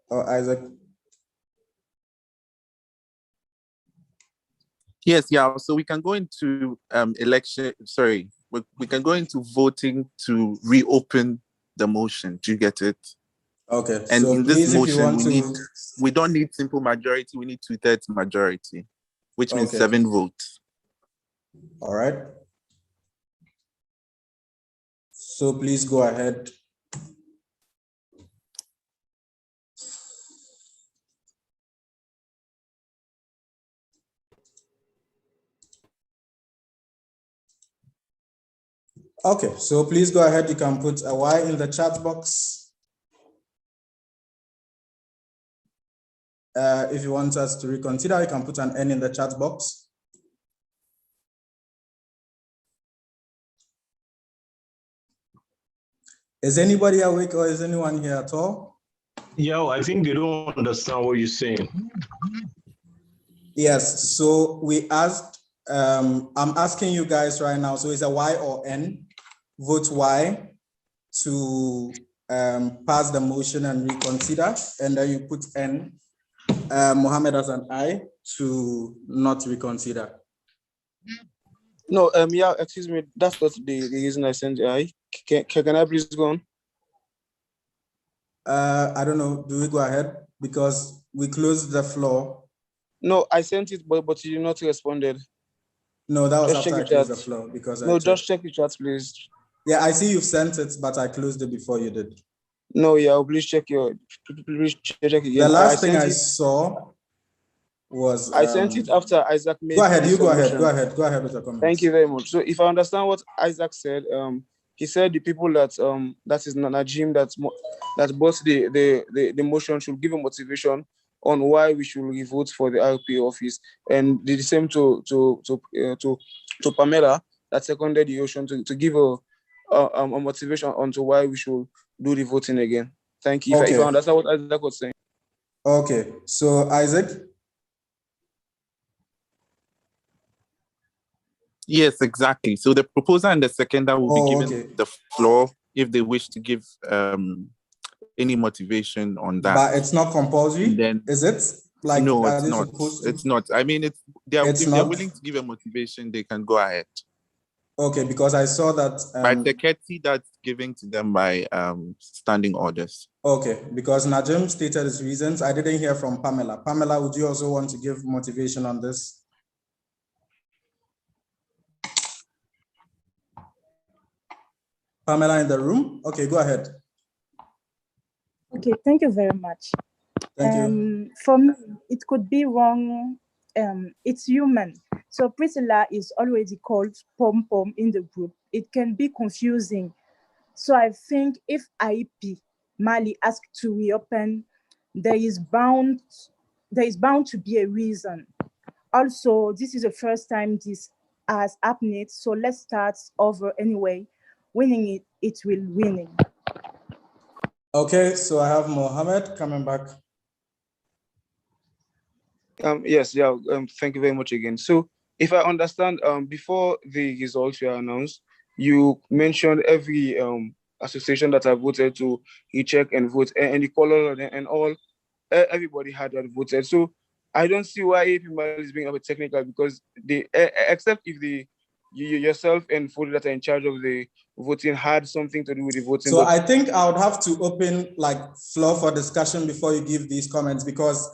or Isaac? Yes, yeah. So we can go into election. Sorry, we can go into voting to reopen the motion. Do you get it? Okay. And so in this please, motion, we don't need simple majority. We need 2/3 majority, which means 7 votes. All right. So please go ahead. Okay, so please go ahead. You can put a Y in the chat box. If you want us to reconsider, you can put an N in the chat box. Is anybody awake or is anyone here at all? Yeah, I think they don't understand what you're saying. Yes, so we asked, I'm asking you guys right now, so it's a Y or N? Vote Y to pass the motion and reconsider, and then you put N, Mohammed as an I, to not reconsider. No, yeah, excuse me. That's not the reason I sent I. Can I please go on? I don't know, do we go ahead? Because we closed the floor. No, I sent it, but you did not responded. No, that was Just check after I the closed chat. the floor because No, I just checked. check the chat, please. Yeah, I see you've sent it, but I closed it before you did. No, yeah, please check your, please check again. The last thing I saw was I sent it after Isaac made. Go ahead, the you go ahead, submission. go ahead with the comments. Thank you very much. So if I understand what Isaac said, he said the people that that is Najim that brought the motion should give a motivation on why we should vote for the RP office, and the same to Pamela that seconded the motion to give a motivation onto why we should do the voting again. Thank you. Okay. If I understand what Isaac was saying. Okay, so Isaac. Yes, exactly. So the proposer and the seconder will be given Okay. the floor if they wish to give any motivation on that. But it's not compulsory, then, is it? Like, no, are it's they not. supposed to? It's not. I mean, if they're willing to give a motivation, they can go ahead. Okay, because I saw that. By the courtesy that's given to them by standing orders. Okay, because Najim stated his reasons. I didn't hear from Pamela. Pamela, would you also want to give motivation on this? Pamela in the room? Okay, go ahead. Okay, thank you very much. Thank you. For me, it could be wrong. It's human. So Priscilla is already called Pom Pom in the group. It can be confusing. So I think if IP Mali asked to reopen, there is bound to be a reason. Also, this is the first time this has happened. So let's start over anyway. Winning it will winning. Okay, so I have Mohammed coming back. Yes, yeah. Thank you very much again. So, if I understand, before the results were announced, you mentioned every association that I voted to recheck and vote, and the color and all, everybody had that voted. So, I don't see why AP is being a bit technical, because they, except if you yourself and Food that are in charge of the voting had something to do with the voting. So I think I would have to open like floor for discussion before you give these comments, because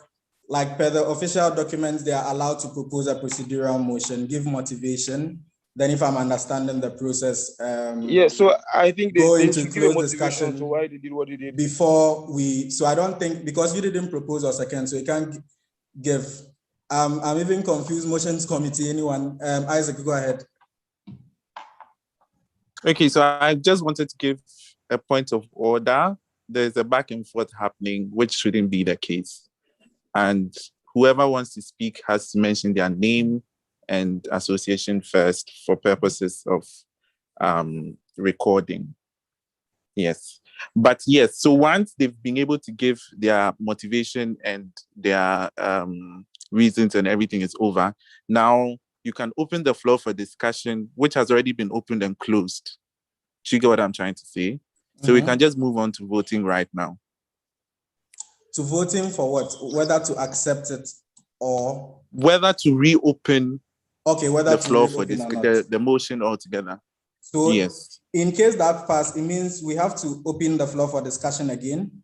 like per the official documents, they are allowed to propose a procedural motion, give motivation. Then if I'm understanding the process, yeah, so I think they should give a motivation to why they did what they did. Before we, so I don't think, because you didn't propose a second, so you can't give. I'm even confused, motions committee, anyone? Isaac, go ahead. Okay, so I just wanted to give a point of order. There's a back and forth happening, which shouldn't be the case. And whoever wants to speak has to mention their name and association first for purposes of recording. Yes. But yes, so once they've been able to give their motivation and their reasons and everything is over, now you can open the floor for discussion, which has already been opened and closed. Do you get what I'm trying to say? So we can just move on to voting right now. To voting for what? Whether to accept it or? Whether to reopen whether the to floor for this, or not. the motion altogether. So yes. In case that passed, it means we have to open the floor for discussion again.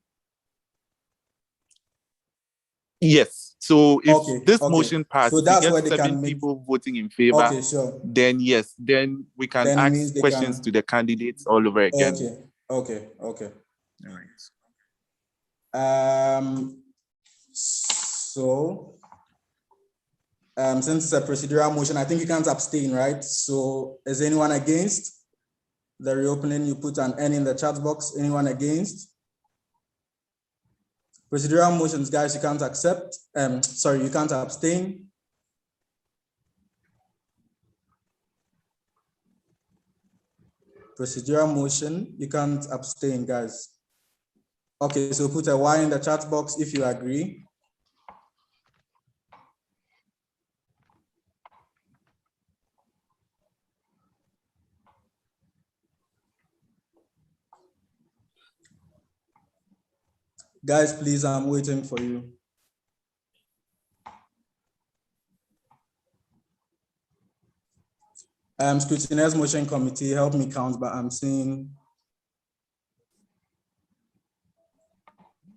Yes. So if this motion passes, so that's we get 7 people voting in favor. Okay, sure. Then yes, then we can ask questions to the candidates all over again. Okay. All right. So since it's a procedural motion, I think you can't abstain, right? So is anyone against the reopening? You put an N in the chat box. Anyone against? Procedural motions, guys, you can't accept. You can't abstain. Procedural motion, you can't abstain, guys. Okay, so put a Y in the chat box if you agree. Guys, please, I'm waiting for you. Scrutineers Motion Committee, help me count, but I'm seeing.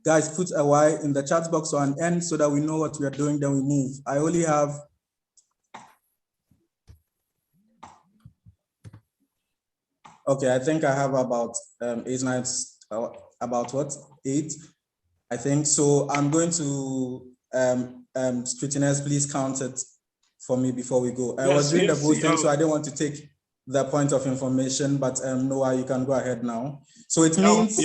Guys, put a Y in the chat box or an N so that we know what we are doing, then we move. I only have. Okay, I think I have about 8 nights, about what? 8, I think. So I'm going to, scrutineers, please count it for me before we go. I was doing the voting, so I didn't want to take the point of information, but Noah, you can go ahead now. So it means,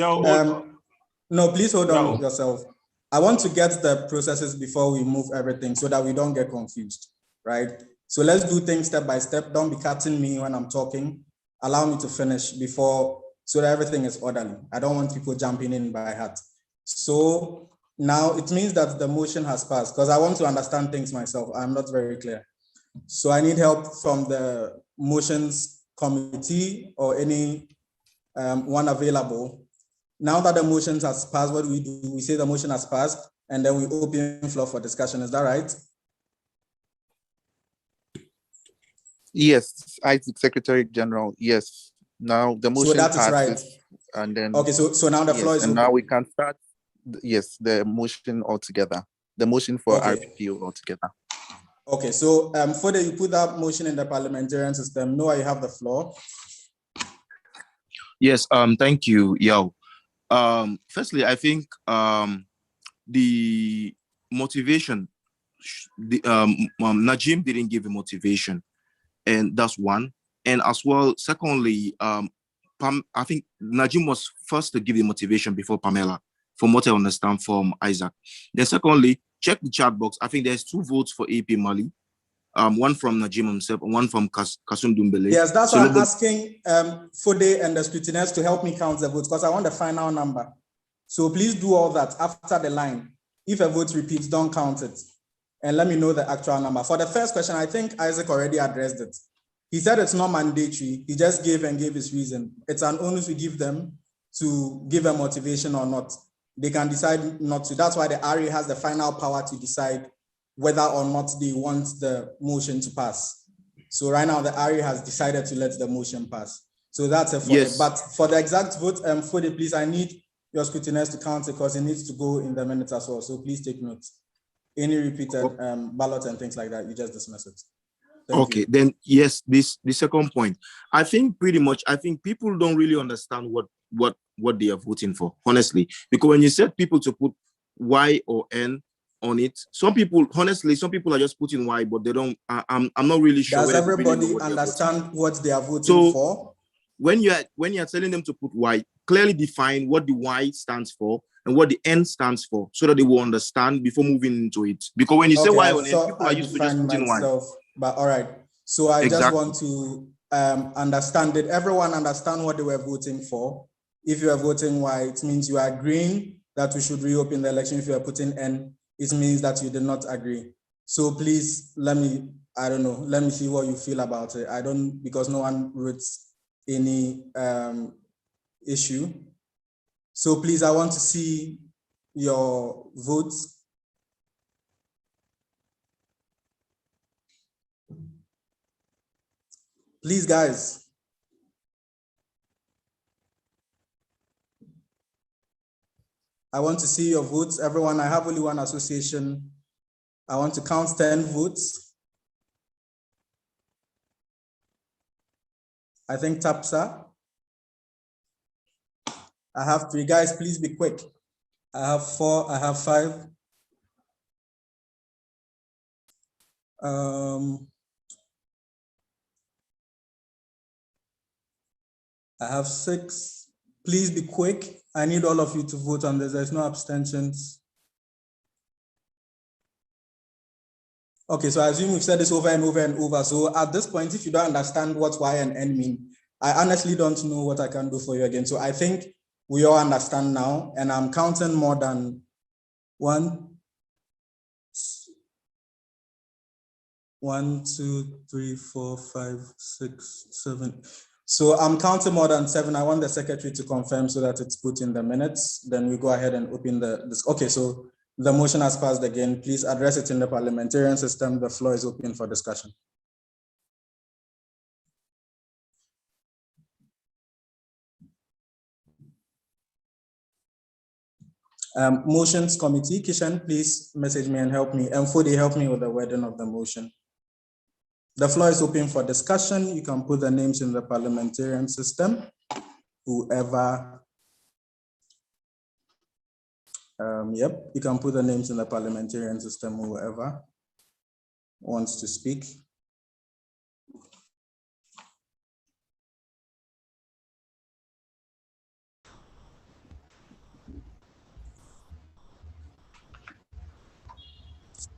no, please hold on yourself. I want to get the processes before we move everything so that we don't get confused, right? So let's do things step by step. Don't be cutting me when I'm talking. Allow me to finish before, so that everything is orderly. I don't want people jumping in by heart. So now it means that the motion has passed because I want to understand things myself. I'm not very clear. So I need help from the motions committee or any one available. Now that the motion has passed, what do? We say the motion has passed and then we open floor for discussion. Is that right? Yes, Secretary General. Yes. Now the motion that is passes, right. And then okay. So now the floor is and open. now we can start. Yes, the motion altogether. The motion for RPO altogether. Okay. So further, you put that motion in the parliamentarian system. Noah, you have the floor. Yes. Thank you, Yao. Firstly, I think the motivation. Najim didn't give a motivation. And that's one. And as well, secondly, I think Najim was first to give the motivation before Pamela, from what I understand from Isaac. Then secondly, check the chat box. I think there's 2 votes for AP Mali, one from Najim himself and one from Kasum Dumbele. Yes, that's why I'm asking Fode and the scrutineers to help me count the votes because I want the final number. So please do all that after the line. If a vote repeats, don't count it. And let me know the actual number. For the first question, I think Isaac already addressed it. He said it's not mandatory. He just gave his reason. It's an onus we give them to give a motivation or not. They can decide not to. That's why the RA has the final power to decide whether or not they want the motion to pass. So right now, the RA has decided to let the motion pass. So that's it for it. But for the exact vote, Fode, please, I need your scrutineers to count it because it needs to go in the minutes as well. So please take notes. Any repeated ballot and things like that, you just dismiss it. Thank you. Then yes, the second point. I think pretty much, I think people don't really understand what they are voting for, honestly. Because when you set people to put Y or N on it, some people are just putting Y, but they don't. I'm not really sure. Does everybody understand what they are voting for? When you're telling them to put Y, clearly define what the Y stands for and what the N stands for, so that they will understand before moving into it. Because when you say Y on N, people are used to just putting Y. But all right, so I just want to understand. Did everyone understand what they were voting for? If you are voting Y, it means you are agreeing that we should reopen the election. If you are putting N, it means that you did not agree. So please, let me see what you feel about it. Because no one wrote any issue. So please, I want to see your votes. Please, guys. I want to see your votes. Everyone, I have only one association. I want to count 10 votes. I think Tapsa. I have 3. Guys, please be quick. I have 4, I have 5. I have 6. Please be quick. I need all of you to vote on this. There's no abstentions. Okay, so I assume we've said this over and over and over. So at this point, if you don't understand what Y and N mean, I honestly don't know what I can do for you again. So I think we all understand now, and I'm counting more than 1, 2, 3, 4, 5, 6, 7. So I'm counting more than 7. I want the secretary to confirm so that it's put in the minutes. Then we go ahead and open this. Okay, so the motion has passed again. Please address it in the parliamentarian system. The floor is open for discussion. Motions committee, Kishan, please message me and help me. And Fode, help me with the wording of the motion. The floor is open for discussion. You can put the names in the parliamentarian system. Whoever, you can put the names in the parliamentarian system, whoever wants to speak.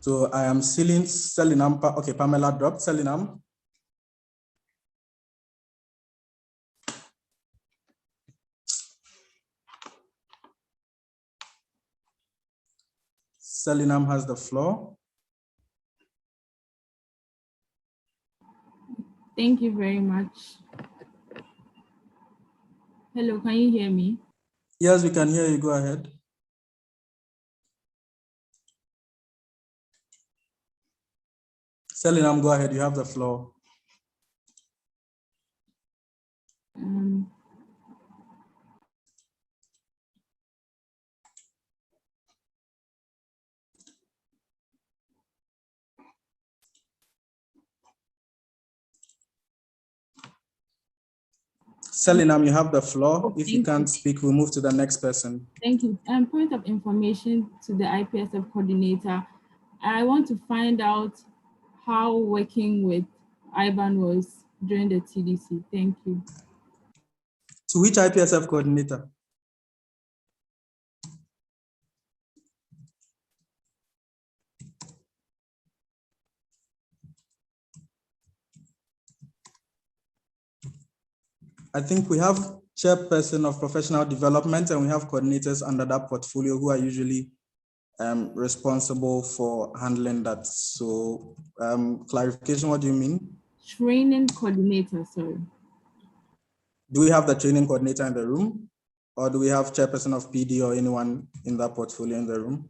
So I am sealing Selinam. Okay, Pamela dropped. Selinam. Selinam has the floor. Thank you very much. Hello, can you hear me? Yes, we can hear you. Go ahead. Selinam, go ahead. You have the floor. Selinam, you have the floor. If you can't speak, we'll move to the next person. Thank you. Point of information to the IPSF coordinator. I want to find out how working with Ivan was during the TDC. Thank you. To which IPSF coordinator? I think we have chairperson of professional development and we have coordinators under that portfolio who are usually responsible for handling that. So clarification, what do you mean? Training coordinator, sorry. Do we have the training coordinator in the room? Or do we have chairperson of PD or anyone in that portfolio in the room?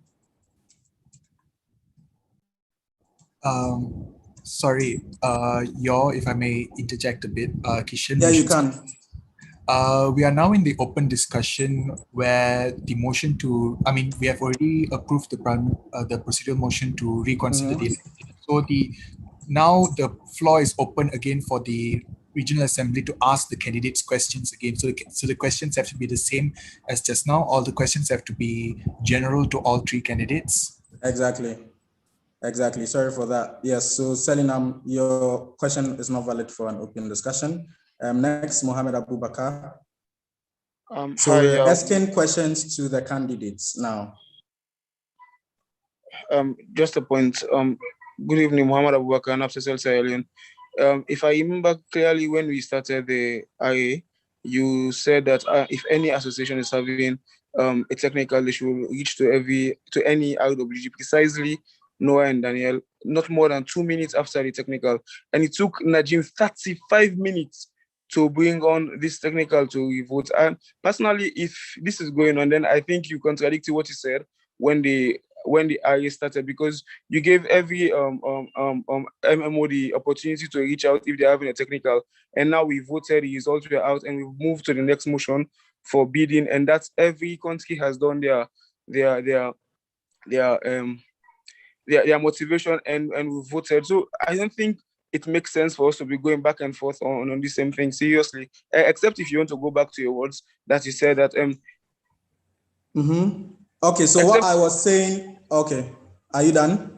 Sorry, if I may interject a bit, Kishan. Yeah, you can. We are now in the open discussion where the motion to, we have already approved the procedural motion to reconsider the election. So now the floor is open again for the Regional Assembly to ask the candidates questions again. So the questions have to be the same as just now. All the questions have to be general to all 3 candidates. Exactly. Sorry for that. Yes, so Selinam, your question is not valid for an open discussion. Next, Mohammed Abubakar. So we're asking questions to the candidates now. Just a point. Good evening, Mohammed Abubakar, IPSF Sahelian. If I remember clearly, when we started the IA, you said that if any association is having a technical issue, reach to any RWG, precisely Noah and Daniel, not more than 2 minutes after the technical. And it took Najim 35 minutes to bring on this technical to vote. And personally, if this is going on, then I think you contradict what you said when the IA started, because you gave every MMO the opportunity to reach out if they're having a technical, and now we voted, the results were out, and we've moved to the next motion for bidding, and that's every country has done their motivation, and we voted. So I don't think it makes sense for us to be going back and forth on the same thing, seriously, except if you want to go back to your words that you said that Okay, so what I was saying, okay, are you done?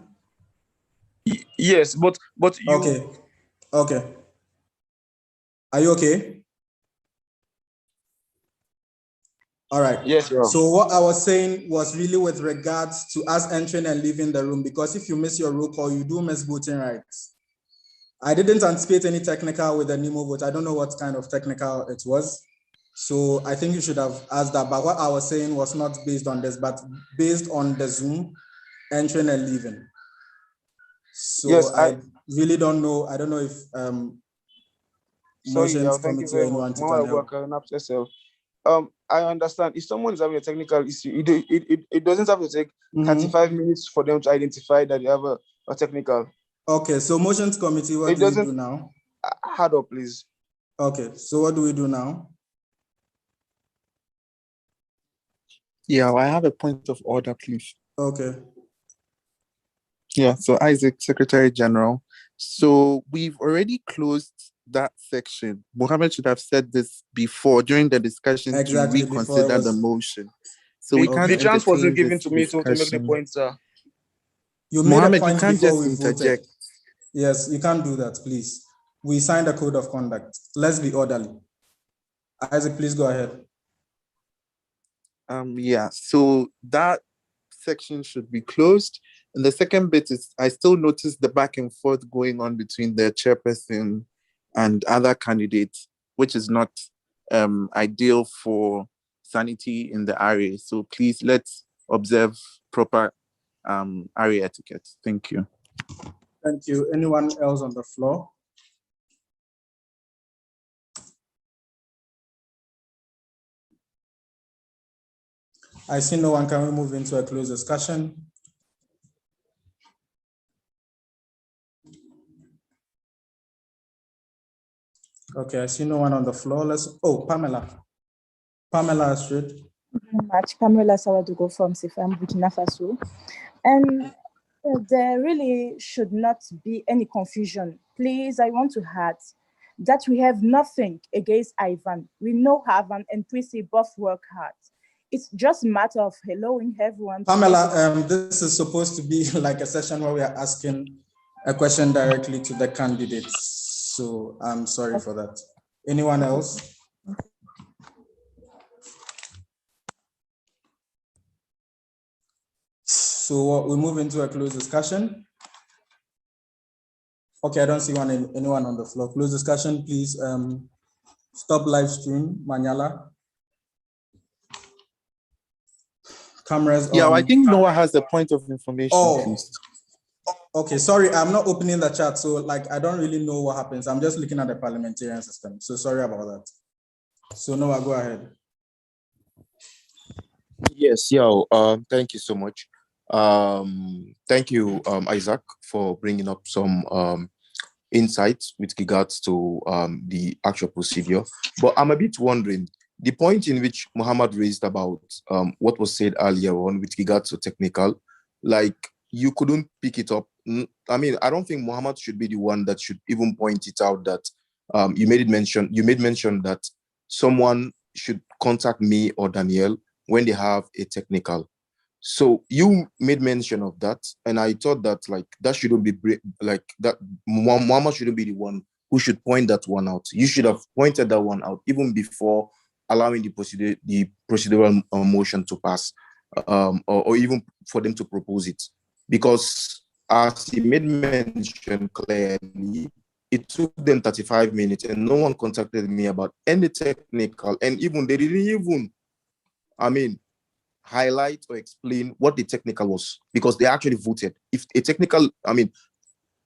Yes, but you... Okay. Are you okay? All right. Yes, sir. So what I was saying was really with regards to us entering and leaving the room, because if you miss your roll call, you do miss voting rights. I didn't anticipate any technical with the Nemo vote. I don't know what kind of technical it was. So I think you should have asked that. But what I was saying was not based on this, but based on the Zoom entering and leaving. So Yes, I really don't know. I don't know if sorry, motions thank you committee or very much. anyone Mama can help. Abubakar, NAPSSL. I understand if someone is having a technical issue, it doesn't have to take 35 minutes for them to identify that they have a technical. Okay, so motions committee, what do we do now? Hard up, please. Okay, so what do we do now? Yeah, I have a point of order, please. Okay. Yeah, so Isaac, Secretary General. So we've already closed that section. Mohammed should have said this before during the discussion to reconsider the motion. So we can't the chance wasn't entertain given this to me to make the discussion. point, sir. You made Mohammed, a point you can't before just we interject. voted. Yes, you can't do that, please. We signed a code of conduct. Let's be orderly. Isaac, please go ahead. Yeah, so that section should be closed. And the second bit is, I still notice the back and forth going on between the chairperson and other candidates, which is not ideal for sanity in the RA. So please, let's observe proper RA etiquette. Thank you. Thank you. Anyone else on the floor? I see no one. Can we move into a closed discussion? Okay, I see no one on the floor. Pamela. Pamela Astrid. Much. Pamela Sawadugo from Sifam, Burkina Faso. And there really should not be any confusion. Please, I want to add that we have nothing against Ivan. We know Ivan and Prissy both work hard. It's just a matter of allowing everyone. Pamela, this is supposed to be like a session where we are asking a question directly to the candidates. So I'm sorry for that. Anyone else? So we move into a closed discussion. Okay, I don't see anyone on the floor. Closed discussion, please. Stop live stream, Manyala. Cameras. Yeah, I think Noah has a point of information, please. Okay, sorry, I'm not opening the chat, so like I don't really know what happens. I'm just looking at the parliamentarian system. So sorry about that. So Noah, go ahead. Yes, thank you so much. Thank you, Isaac, for bringing up some insights with regards to the actual procedure. But I'm a bit wondering, the point in which Muhammad raised about what was said earlier on with regards to technical, like you couldn't pick it up. I mean, I don't think Muhammad should be the one that should even point it out that you made mention that someone should contact me or Danielle when they have a technical. So you made mention of that, and I thought that like that shouldn't be like that. Muhammad shouldn't be the one who should point that one out. You should have pointed that one out even before allowing the procedural motion to pass, or even for them to propose it, because as he made mention clearly, it took them 35 minutes, and no one contacted me about any technical, and even they didn't even, I mean, highlight or explain what the technical was, because they actually voted. If a technical, I mean,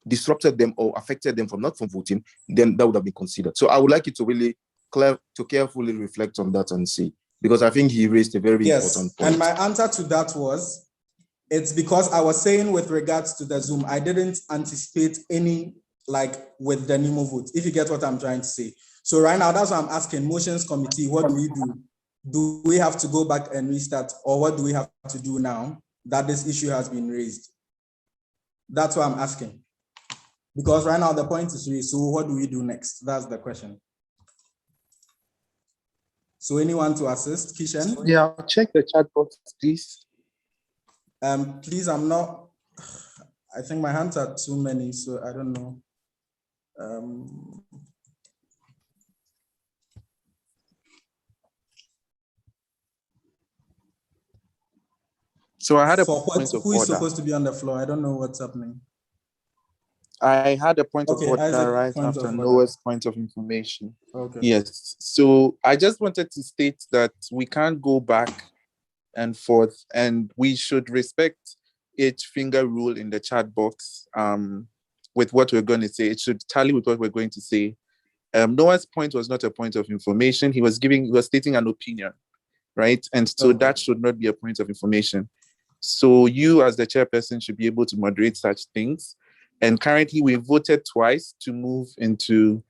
disrupted them or affected them from not from voting, then that would have been considered. So I would like you to really carefully reflect on that and see, because I think he raised a very important point. And my answer to that was, it's because I was saying with regards to the Zoom, I didn't anticipate any like with the Nemo vote, if you get what I'm trying to say. So right now, that's why I'm asking motions committee, what do we do? Do we have to go back and restart, or what do we have to do now that this issue has been raised? That's what I'm asking. Because right now the point is raised, so what do we do next? That's the question. So anyone to assist, Kishan? Yeah, check the chat box, please. Please, I think my hands are too many, so I don't know. So I had a point of order. Who is supposed to be on the floor? I don't know what's happening. I had a point of Okay, order Isaac, right point after of order. Noah's point of information. Okay. Yes. So I just wanted to state that we can't go back and forth, and we should respect each finger rule in the chat box with what we're going to say. It should tally with what we're going to say. Noah's point was not a point of information. He was stating an opinion, right? And so that should not be a point of information. So you as the chairperson should be able to moderate such things. And currently we voted twice to move into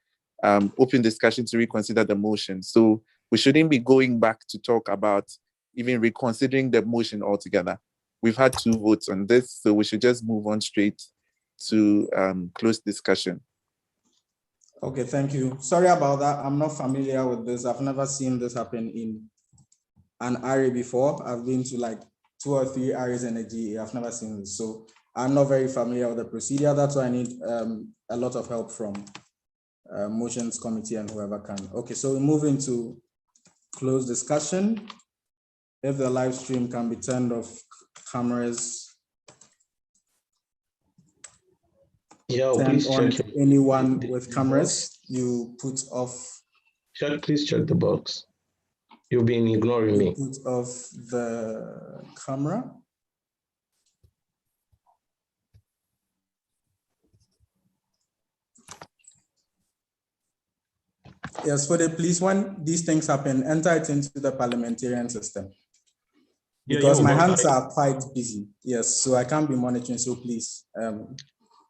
open discussion to reconsider the motion. So we shouldn't be going back to talk about even reconsidering the motion altogether. We've had 2 votes on this, so we should just move on straight to close discussion. Okay, thank you. Sorry about that. I'm not familiar with this. I've never seen this happen in an RA before. I've been to like 2 or 3 RAs in a GA. I've never seen this. So I'm not very familiar with the procedure. That's why I need a lot of help from motions committee and whoever can. Okay, so we move into closed discussion. If the live stream can be turned off, cameras. Yeah, Turn please on check anyone with cameras. You put off. Please check the box. You've been ignoring me. Put off the camera. Yes, for the police, when these things happen, enter it into the parliamentarian system. Because my hands are quite busy. Yes, so I can't be monitoring. So please,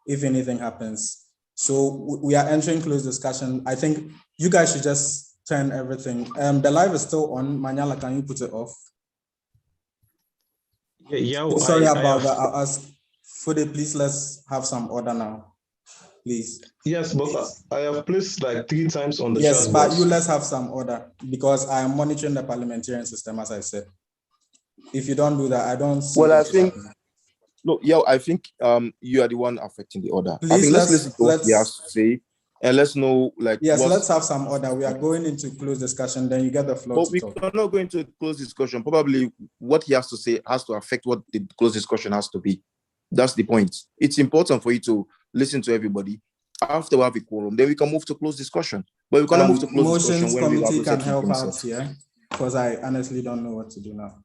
if anything happens. So we are entering closed discussion. I think you guys should just turn everything. The live is still on. Manyala, can you put it off? Yeah, sorry about that. I'll ask Fude, please let's have some order now, please. Yes, but I have placed like 3 times on the yes, chat but box. you let's have some order because I am monitoring the parliamentarian system, as I said. If you don't do that, I don't see. Well, I think no, yeah, I think you are the one affecting the order. Please, I think let's listen to what he has to say, and let's know like. Yes, let's have some order. We are going into closed discussion. Then you get the floor. But we are not going to close discussion. Probably what he has to say has to affect what the closed discussion has to be. That's the point. It's important for you to listen to everybody. After we have a quorum, then we can move to closed discussion. But we cannot move to closed discussion when we have motions committee can help out here because I honestly don't know what to do now.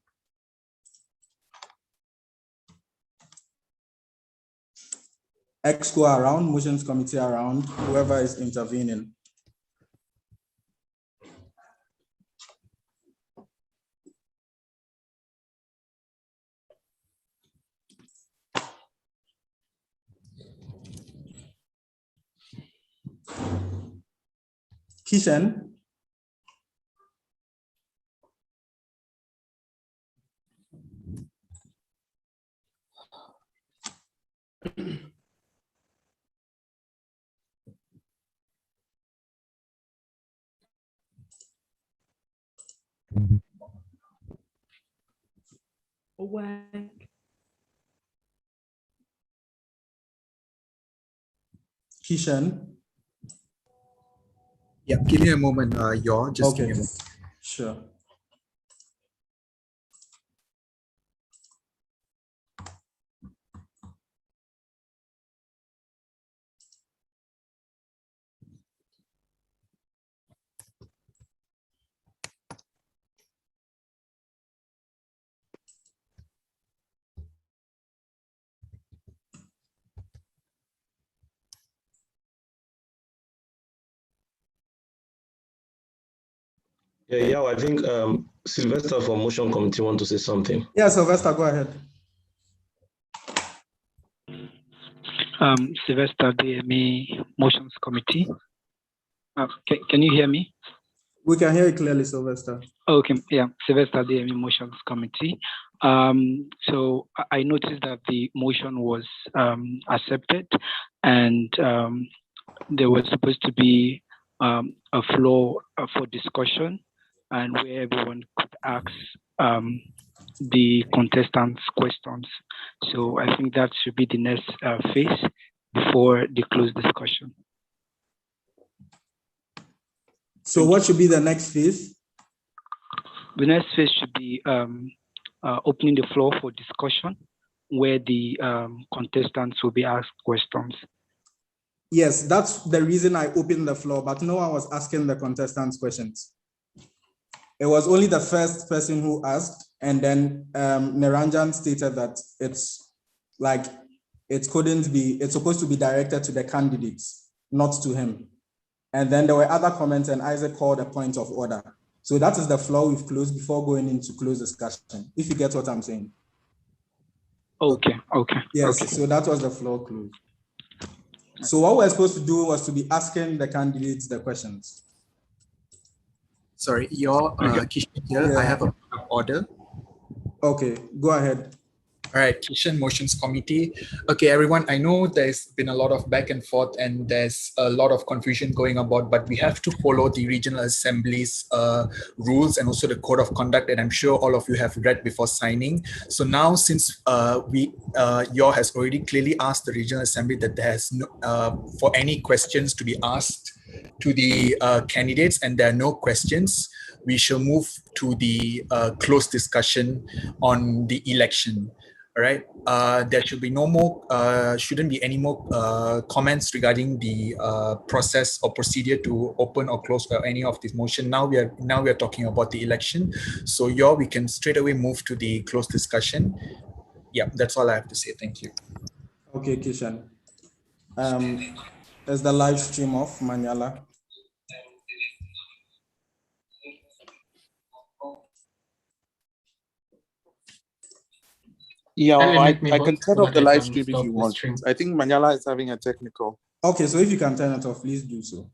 Exco around, motions committee around, whoever is intervening. Kishan. Kishan. Yeah, give me a moment, just okay. give me a moment. Sure. Yeah, I think Sylvester from Motion Committee want to say something. Yeah, Sylvester, go ahead. Sylvester DME Motions Committee. Can you hear me? We can hear you clearly, Sylvester. Okay, yeah, Sylvester DME Motions Committee. So I noticed that the motion was accepted, and there was supposed to be a floor for discussion, and where everyone could ask the contestants questions. So I think that should be the next phase before the closed discussion. So what should be the next phase? The next phase should be opening the floor for discussion, where the contestants will be asked questions. Yes, that's the reason I opened the floor, but no one was asking the contestants questions. It was only the first person who asked, and then Niranjan stated that it's supposed to be directed to the candidates, not to him. And then there were other comments, and Isaac called a point of order. So that is the floor we've closed before going into closed discussion, if you get what I'm saying. Okay. Yes, okay. So that was the floor closed. So what we're supposed to do was to be asking the candidates the questions. Sorry, your Kishan here, Yeah. I have a order. Okay, go ahead. All right, Kishan Motions Committee. Okay, everyone, I know there's been a lot of back and forth and there's a lot of confusion going about, but we have to follow the Regional Assembly's rules and also the Code of Conduct that I'm sure all of you have read before signing. So now, since Yor has already clearly asked the Regional Assembly that there's no, for any questions to be asked to the candidates and there are no questions, we shall move to the closed discussion on the election. All right. There should be no more, shouldn't be any more comments regarding the process or procedure to open or close any of this motion. Now we are talking about the election. So we can straight away move to the closed discussion. Yeah, that's all I have to say. Thank you. Okay, Kishan. Is the live stream off, Manyala? Yeah, I can turn off the live stream stream if you want. I think Manyala is having a technical. Okay, so if you can turn it off, please do so.